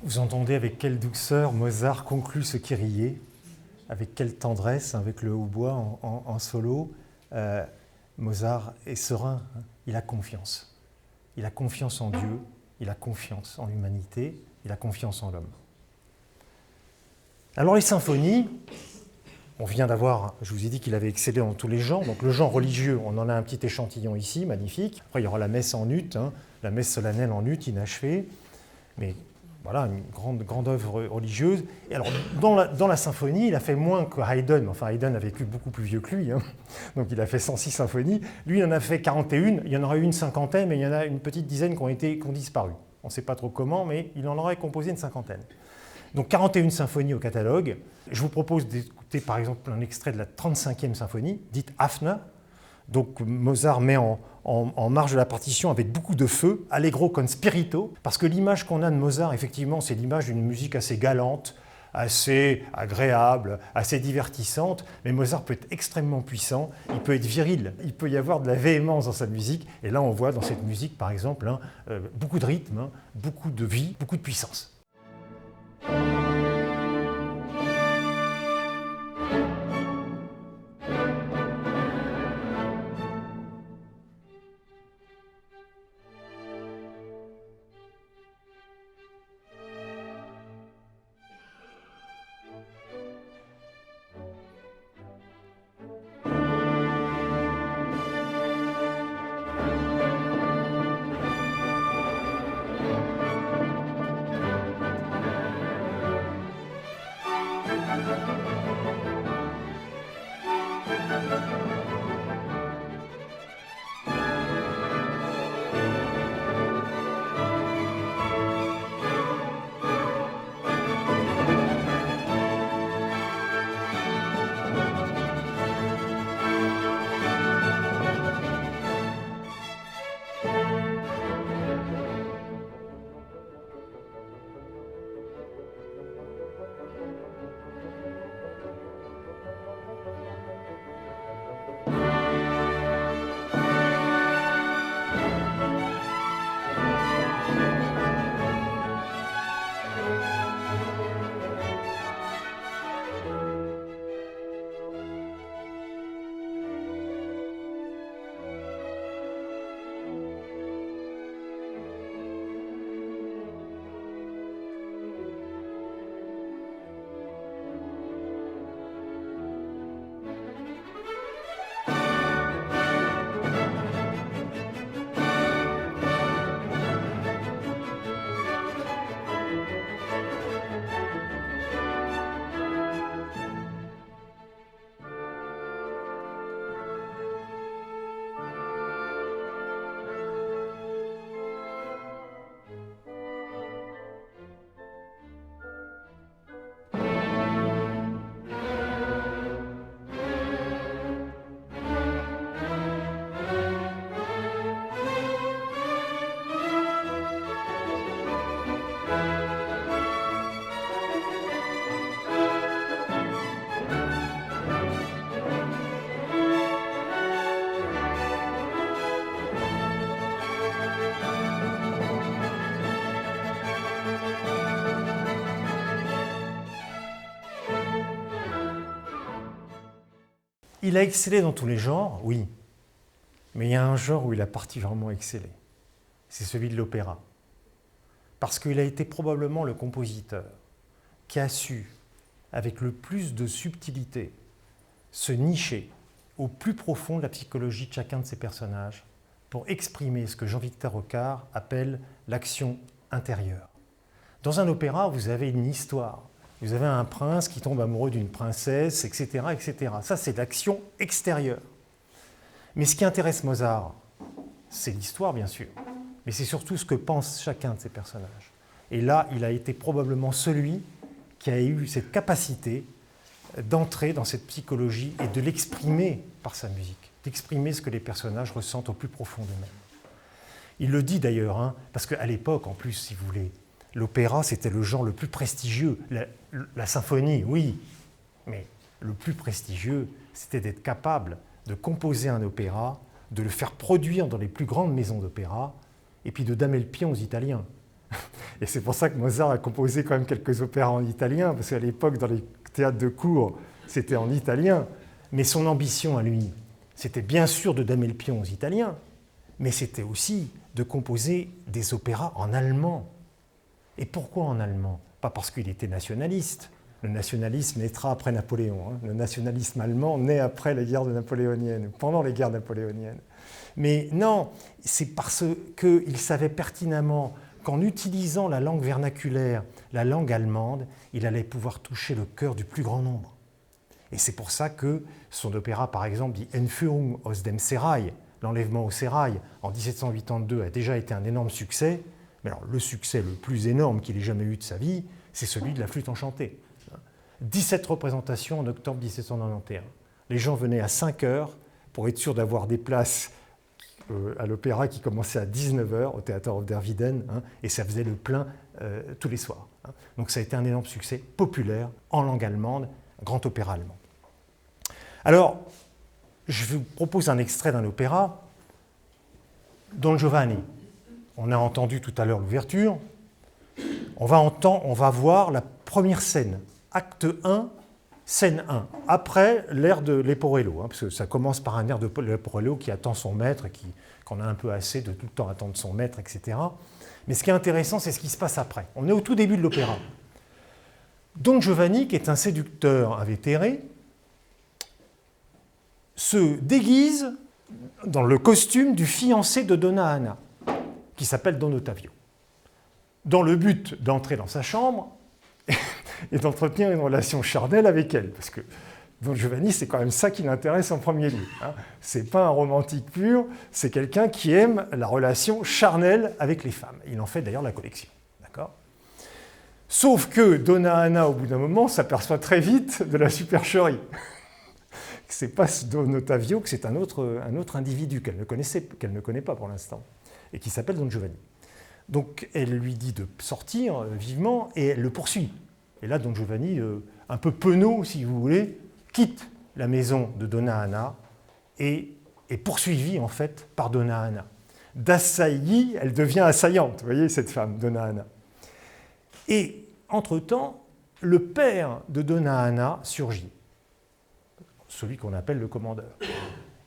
Speaker 1: Vous entendez avec quelle douceur Mozart conclut ce Kyrie, avec quelle tendresse, avec le hautbois en solo. Mozart est serein, hein. Il a confiance. Il a confiance en Dieu, il a confiance en l'humanité, il a confiance en l'homme. Alors les symphonies, on vient d'avoir, je vous ai dit qu'il avait excellé dans tous les genres, donc le genre religieux, on en a un petit échantillon ici, magnifique. Après il y aura la messe en ut, hein, la messe solennelle en ut, inachevée, mais voilà, une grande œuvre religieuse. Et alors dans la symphonie, il a fait moins que Haydn, enfin Haydn a vécu beaucoup plus vieux que lui, hein, donc il a fait 106 symphonies, lui il en a fait 41, il y en aura eu une cinquantaine, mais il y en a une petite dizaine qui ont disparu. On ne sait pas trop comment, mais il en aurait composé une cinquantaine. Donc 41 symphonies au catalogue. Je vous propose d'écouter par exemple un extrait de la 35e symphonie, dite Hafner. Donc Mozart met en marge de la partition avec beaucoup de feu, allegro con spirito, parce que l'image qu'on a de Mozart, effectivement, c'est l'image d'une musique assez galante, assez agréable, assez divertissante, mais Mozart peut être extrêmement puissant, il peut être viril, il peut y avoir de la véhémence dans sa musique, et là on voit dans cette musique par exemple beaucoup de rythme, beaucoup de vie, beaucoup de puissance. Il a excellé dans tous les genres, oui, mais il y a un genre où il a particulièrement excellé, c'est celui de l'opéra. Parce qu'il a été probablement le compositeur qui a su, avec le plus de subtilité, se nicher au plus profond de la psychologie de chacun de ses personnages pour exprimer ce que Jean-Victor Recart appelle l'action intérieure. Dans un opéra, vous avez une histoire. Vous avez un prince qui tombe amoureux d'une princesse, etc., etc. Ça, c'est l'action extérieure. Mais ce qui intéresse Mozart, c'est l'histoire, bien sûr, mais c'est surtout ce que pense chacun de ces personnages. Et là, il a été probablement celui qui a eu cette capacité d'entrer dans cette psychologie et de l'exprimer par sa musique, d'exprimer ce que les personnages ressentent au plus profond d'eux-mêmes. Il le dit d'ailleurs, hein, parce qu'à l'époque, en plus, si vous voulez, l'opéra, c'était le genre le plus prestigieux. La symphonie, oui, mais le plus prestigieux, c'était d'être capable de composer un opéra, de le faire produire dans les plus grandes maisons d'opéra, et puis de damer le pion aux Italiens. Et c'est pour ça que Mozart a composé quand même quelques opéras en italien, parce qu'à l'époque, dans les théâtres de cour, c'était en italien. Mais son ambition à lui, c'était bien sûr de damer le pion aux Italiens, mais c'était aussi de composer des opéras en allemand. Et pourquoi en allemand? Pas parce qu'il était nationaliste. Le nationalisme naîtra après Napoléon. Hein. Le nationalisme allemand naît après les guerres napoléoniennes, pendant les guerres napoléoniennes. Mais non, c'est parce qu'il savait pertinemment qu'en utilisant la langue vernaculaire, la langue allemande, il allait pouvoir toucher le cœur du plus grand nombre. Et c'est pour ça que son opéra, par exemple, dit Entführung aus dem Serail, l'enlèvement au sérail, en 1782, a déjà été un énorme succès. Mais alors, le succès le plus énorme qu'il ait jamais eu de sa vie, c'est celui de la flûte enchantée. 17 représentations en octobre 1791. Les gens venaient à 5 heures pour être sûrs d'avoir des places à l'opéra qui commençait à 19h au Theater auf der Wieden, hein, et ça faisait le plein tous les soirs. Hein. Donc ça a été un énorme succès populaire en langue allemande, grand opéra allemand. Alors, je vous propose un extrait d'un opéra, Don Giovanni. On a entendu tout à l'heure l'ouverture. On va voir la première scène, acte 1, scène 1, après l'air de Leporello, hein, parce que ça commence par un air de Leporello qui attend son maître, qu'on a un peu assez de tout le temps attendre son maître, etc. Mais ce qui est intéressant, c'est ce qui se passe après. On est au tout début de l'opéra. Don Giovanni, qui est un séducteur invétéré, se déguise dans le costume du fiancé de Donna Anna, qui s'appelle Don Ottavio, dans le but d'entrer dans sa chambre et d'entretenir une relation charnelle avec elle, parce que Don Giovanni, c'est quand même ça qui l'intéresse en premier lieu. Hein. C'est pas un romantique pur, c'est quelqu'un qui aime la relation charnelle avec les femmes. Il en fait d'ailleurs la collection. D'accord ? Sauf que Donna Anna, au bout d'un moment, s'aperçoit très vite de la supercherie. C'est pas Don Ottavio, que c'est un autre individu qu'elle ne connaît pas pour l'instant, et qui s'appelle Don Giovanni. Donc elle lui dit de sortir vivement, et elle le poursuit. Et là, Don Giovanni, un peu penaud, si vous voulez, quitte la maison de Donna Anna et est poursuivi, en fait, par Donna Anna. D'assaillie, elle devient assaillante, vous voyez, cette femme, Donna Anna. Et, entre-temps, le père de Donna Anna surgit, celui qu'on appelle le commandeur.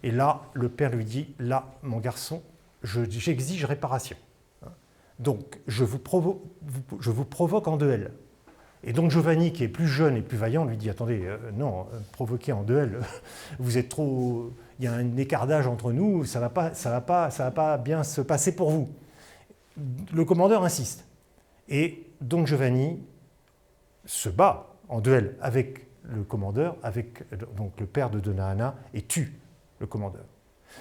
Speaker 1: Et là, le père lui dit, là, mon garçon, j'exige réparation. Donc, je vous provoque en duel. Et donc Giovanni, qui est plus jeune et plus vaillant, lui dit « Attendez, non, provoquer en duel, vous êtes trop... Il y a un écartage entre nous, ça va pas bien se passer pour vous. » Le commandeur insiste. Et donc Giovanni se bat en duel avec le commandeur, avec donc le père de Donna Anna, et tue le commandeur.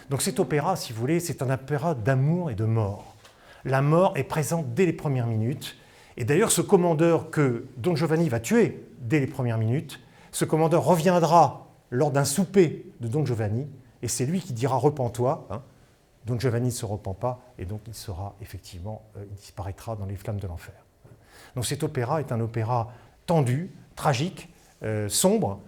Speaker 1: Donc cet opéra, si vous voulez, c'est un opéra d'amour et de mort. La mort est présente dès les premières minutes. Et d'ailleurs, ce commandeur que Don Giovanni va tuer dès les premières minutes, ce commandeur reviendra lors d'un souper de Don Giovanni, et c'est lui qui dira « repens-toi hein. ». Don Giovanni ne se repent pas, et donc il disparaîtra dans les flammes de l'enfer. Donc cet opéra est un opéra tendu, tragique, sombre,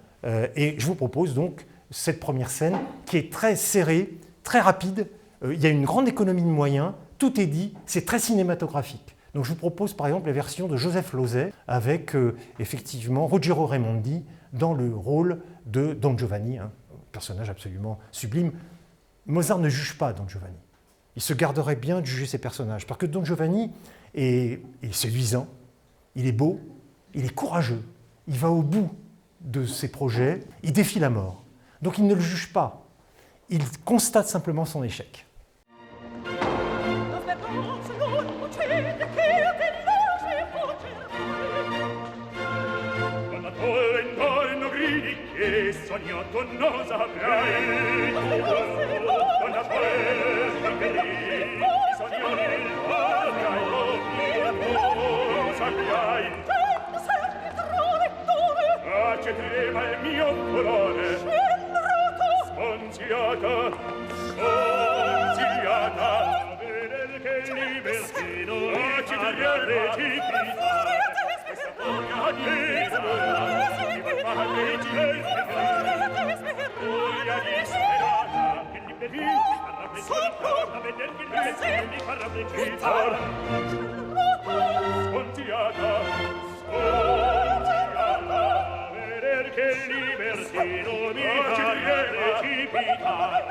Speaker 1: et je vous propose donc cette première scène qui est très serrée, très rapide. Il y a une grande économie de moyens, tout est dit, c'est très cinématographique. Donc je vous propose par exemple les versions de Joseph Losey avec effectivement Ruggiero Raimondi dans le rôle de Don Giovanni, un personnage absolument sublime. Mozart ne juge pas Don Giovanni. Il se garderait bien de juger ses personnages parce que Don Giovanni est séduisant, il est beau, il est courageux, il va au bout de ses projets, il défie la mort. Donc il ne le juge pas, il constate simplement son échec.
Speaker 2: Sognato non saprai Donna bella che lì Sognare non saprai Che trema il mio colore Sponziata Vedere che libertino Che trema Questa poca di Padre di spontiata, veder che il libertino mi fa precipitare.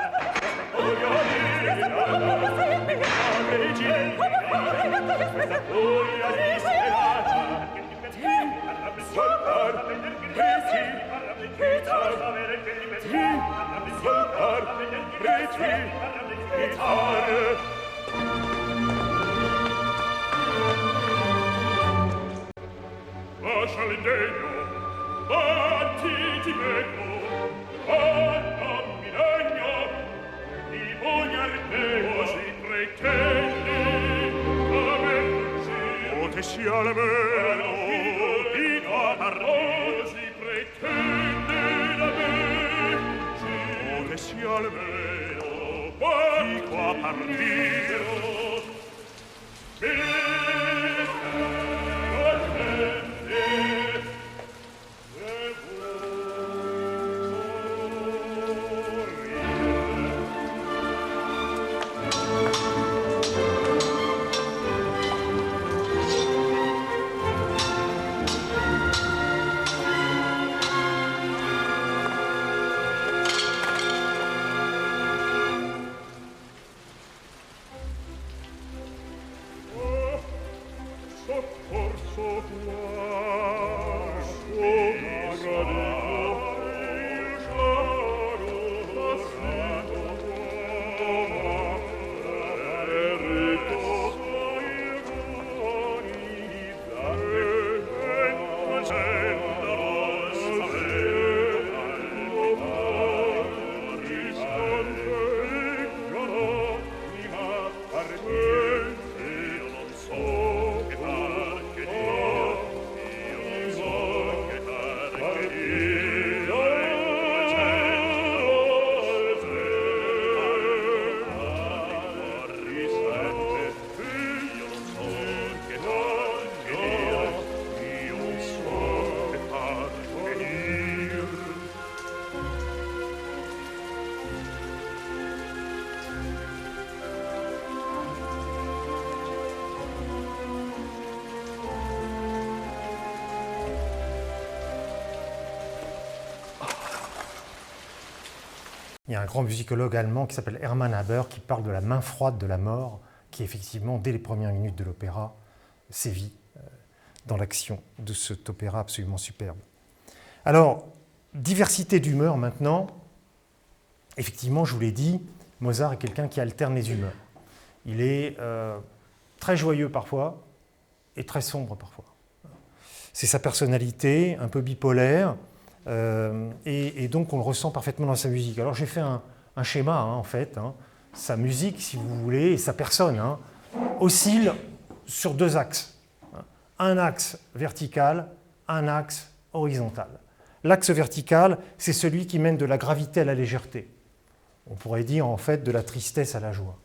Speaker 2: Voglio dire, mi fa precipitare, questa voglia disperata, che ti perdi, soltar, precipitare, soltar, precipitare. Lascia l'indegno, battiti meco, non mi degno, di pugnardeo si pretende, averci, o te sia almeno, dico a parlo, si pretende da me, o te sia almeno, dico a partire,
Speaker 1: Il y a un grand musicologue allemand qui s'appelle Hermann Haber qui parle de la main froide de la mort, qui effectivement, dès les premières minutes de l'opéra, sévit dans l'action de cet opéra absolument superbe. Alors, diversité d'humeur maintenant. Effectivement, je vous l'ai dit, Mozart est quelqu'un qui alterne les humeurs. Il est très joyeux parfois et très sombre parfois. C'est sa personnalité, un peu bipolaire, et donc on le ressent parfaitement dans sa musique. Alors j'ai fait un schéma, en fait. Sa musique, si vous voulez, et sa personne oscillent sur deux axes. Un axe vertical, un axe horizontal. L'axe vertical, c'est celui qui mène de la gravité à la légèreté. On pourrait dire en fait de la tristesse à la joie.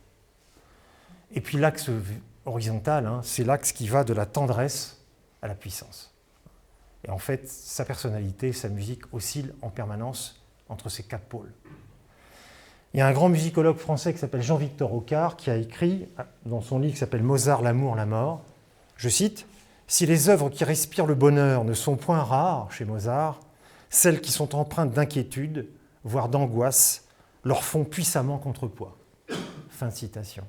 Speaker 1: Et puis l'axe horizontal, c'est l'axe qui va de la tendresse à la puissance. Et en fait, sa personnalité, sa musique oscille en permanence entre ces quatre pôles. Il y a un grand musicologue français qui s'appelle Jean-Victor Aucard qui a écrit dans son livre qui s'appelle « Mozart, l'amour, la mort », je cite, « Si les œuvres qui respirent le bonheur ne sont point rares chez Mozart, celles qui sont empreintes d'inquiétude, voire d'angoisse, leur font puissamment contrepoids. » Fin de citation.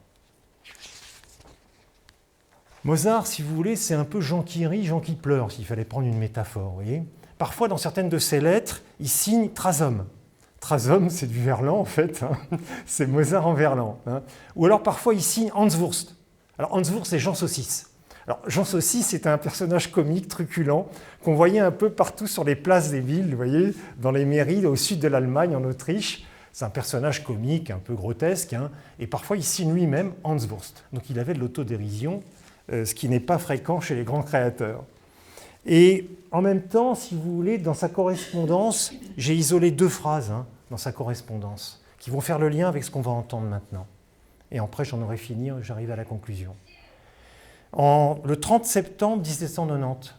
Speaker 1: Mozart, si vous voulez, c'est un peu Jean qui rit, Jean qui pleure, s'il fallait prendre une métaphore. Vous voyez. Parfois, dans certaines de ses lettres, il signe Trasome. Trasome, c'est du Verlan, en fait. C'est Mozart en Verlan. Ou alors, parfois, il signe Hanswurst. Alors, Hanswurst, c'est Jean Saucisse. Alors, Jean Saucisse, c'est un personnage comique, truculent, qu'on voyait un peu partout sur les places des villes, vous voyez, dans les mairies au sud de l'Allemagne, en Autriche. C'est un personnage comique, un peu grotesque, et parfois, il signe lui-même Hanswurst. Donc, il avait de l'autodérision, ce qui n'est pas fréquent chez les grands créateurs. Et en même temps, si vous voulez, dans sa correspondance, j'ai isolé deux phrases dans sa correspondance qui vont faire le lien avec ce qu'on va entendre maintenant. Et après, j'en aurai fini, j'arrive à la conclusion. Le 30 septembre 1790,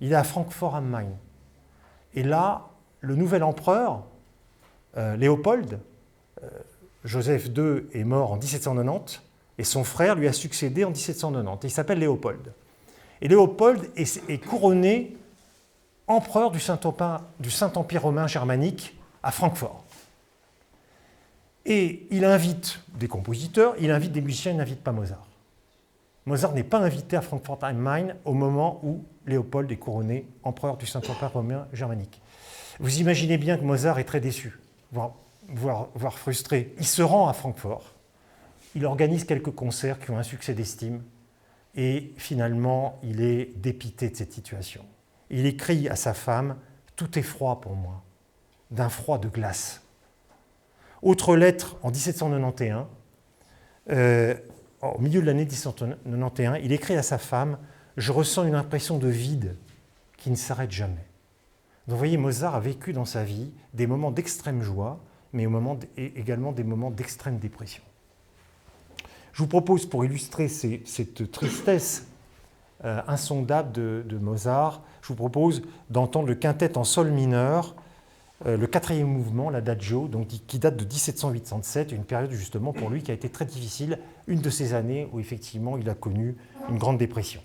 Speaker 1: il est à Francfort am Main. Et là, le nouvel empereur, Léopold, Joseph II est mort en 1790, et son frère lui a succédé en 1790. Il s'appelle Léopold. Et Léopold est couronné empereur du Saint-Empire romain germanique à Francfort. Et il invite des compositeurs, il invite des musiciens, il n'invite pas Mozart. Mozart n'est pas invité à Francfort am Main au moment où Léopold est couronné empereur du Saint-Empire romain germanique. Vous imaginez bien que Mozart est très déçu, voire frustré. Il se rend à Francfort, il organise quelques concerts qui ont un succès d'estime, et finalement, il est dépité de cette situation. Il écrit à sa femme « Tout est froid pour moi, d'un froid de glace ». Autre lettre en 1791, au milieu de l'année 1791, il écrit à sa femme « Je ressens une impression de vide qui ne s'arrête jamais ». Donc vous voyez, Mozart a vécu dans sa vie des moments d'extrême joie, mais également des moments d'extrême dépression. Je vous propose, pour illustrer cette tristesse insondable de Mozart, je vous propose d'entendre le quintet en sol mineur, le quatrième mouvement, l'Adagio, qui date de 1787, une période justement pour lui qui a été très difficile, une de ces années où effectivement il a connu une grande dépression.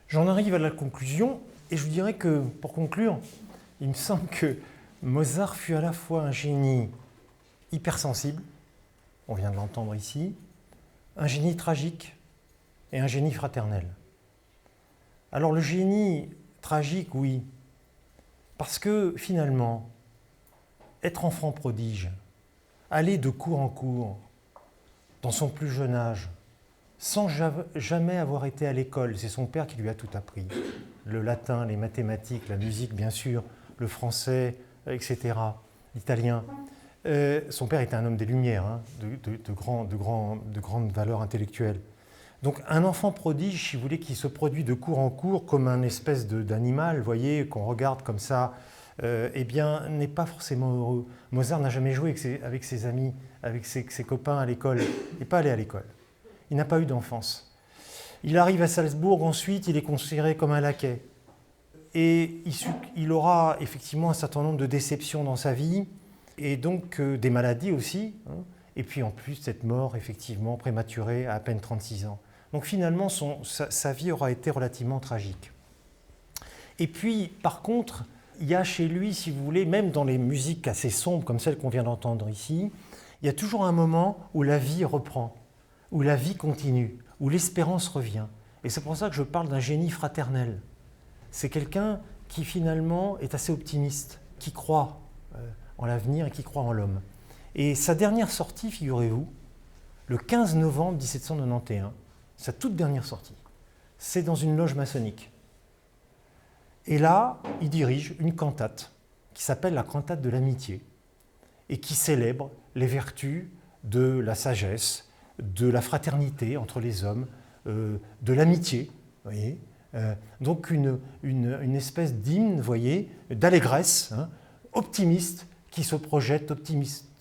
Speaker 1: J'en arrive à la conclusion, et je vous dirais que, pour conclure, il me semble que Mozart fut à la fois un génie hypersensible, on vient de l'entendre ici, un génie tragique et un génie fraternel. Alors le génie tragique, oui, parce que finalement, être enfant prodige, aller de cours en cours, dans son plus jeune âge, sans jamais avoir été à l'école. C'est son père qui lui a tout appris. Le latin, les mathématiques, la musique, bien sûr, le français, etc., l'italien. Son père était un homme des Lumières, hein, de grande valeur intellectuelle. Donc un enfant prodige, si vous voulez, qui se produit de cours en cours comme un espèce d'animal, vous voyez, qu'on regarde comme ça, eh bien, n'est pas forcément heureux. Mozart n'a jamais joué avec ses amis, avec ses copains à l'école. Il n'est pas allé à l'école. Il n'a pas eu d'enfance. Il arrive à Salzbourg, ensuite il est considéré comme un laquais. Et il aura effectivement un certain nombre de déceptions dans sa vie, et donc des maladies aussi. Hein. et puis en plus cette mort effectivement prématurée à peine 36 ans. Donc finalement, sa vie aura été relativement tragique. Et puis, par contre, il y a chez lui, si vous voulez, même dans les musiques assez sombres comme celle qu'on vient d'entendre ici, il y a toujours un moment où la vie reprend, où la vie continue, où l'espérance revient. Et c'est pour ça que je parle d'un génie fraternel. C'est quelqu'un qui finalement est assez optimiste, qui croit en l'avenir et qui croit en l'homme. Et sa dernière sortie, figurez-vous, le 15 novembre 1791, sa toute dernière sortie, c'est dans une loge maçonnique. Et là, il dirige une cantate qui s'appelle la cantate de l'amitié et qui célèbre les vertus de la sagesse, de la fraternité entre les hommes, de l'amitié, voyez. Donc une espèce d'hymne, voyez, d'allégresse, hein, optimiste, qui se projette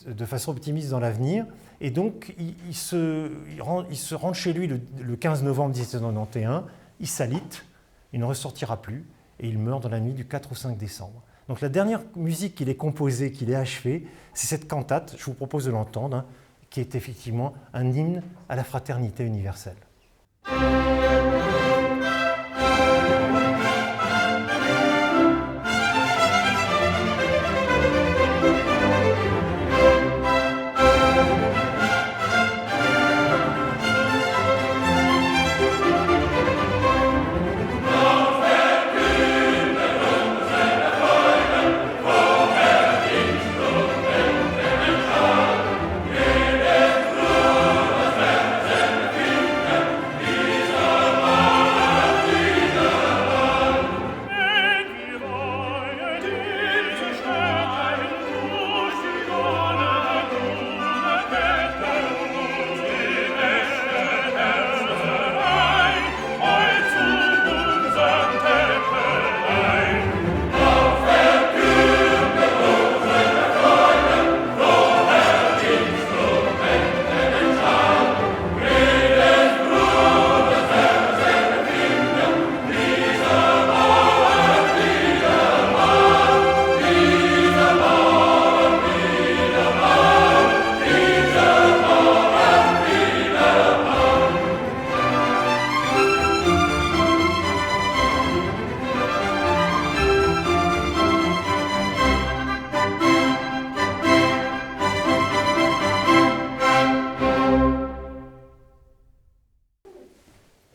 Speaker 1: de façon optimiste dans l'avenir. Et donc il se rend chez lui le 15 novembre 1791, il s'alite, il ne ressortira plus, et il meurt dans la nuit du 4 au 5 décembre. Donc la dernière musique qu'il ait composée, qu'il ait achevée, c'est cette cantate, je vous propose de l'entendre, hein, qui est effectivement un hymne à la fraternité universelle.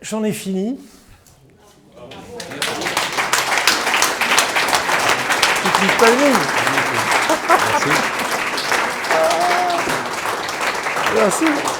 Speaker 1: J'en ai fini. C'est timing. Merci. Merci.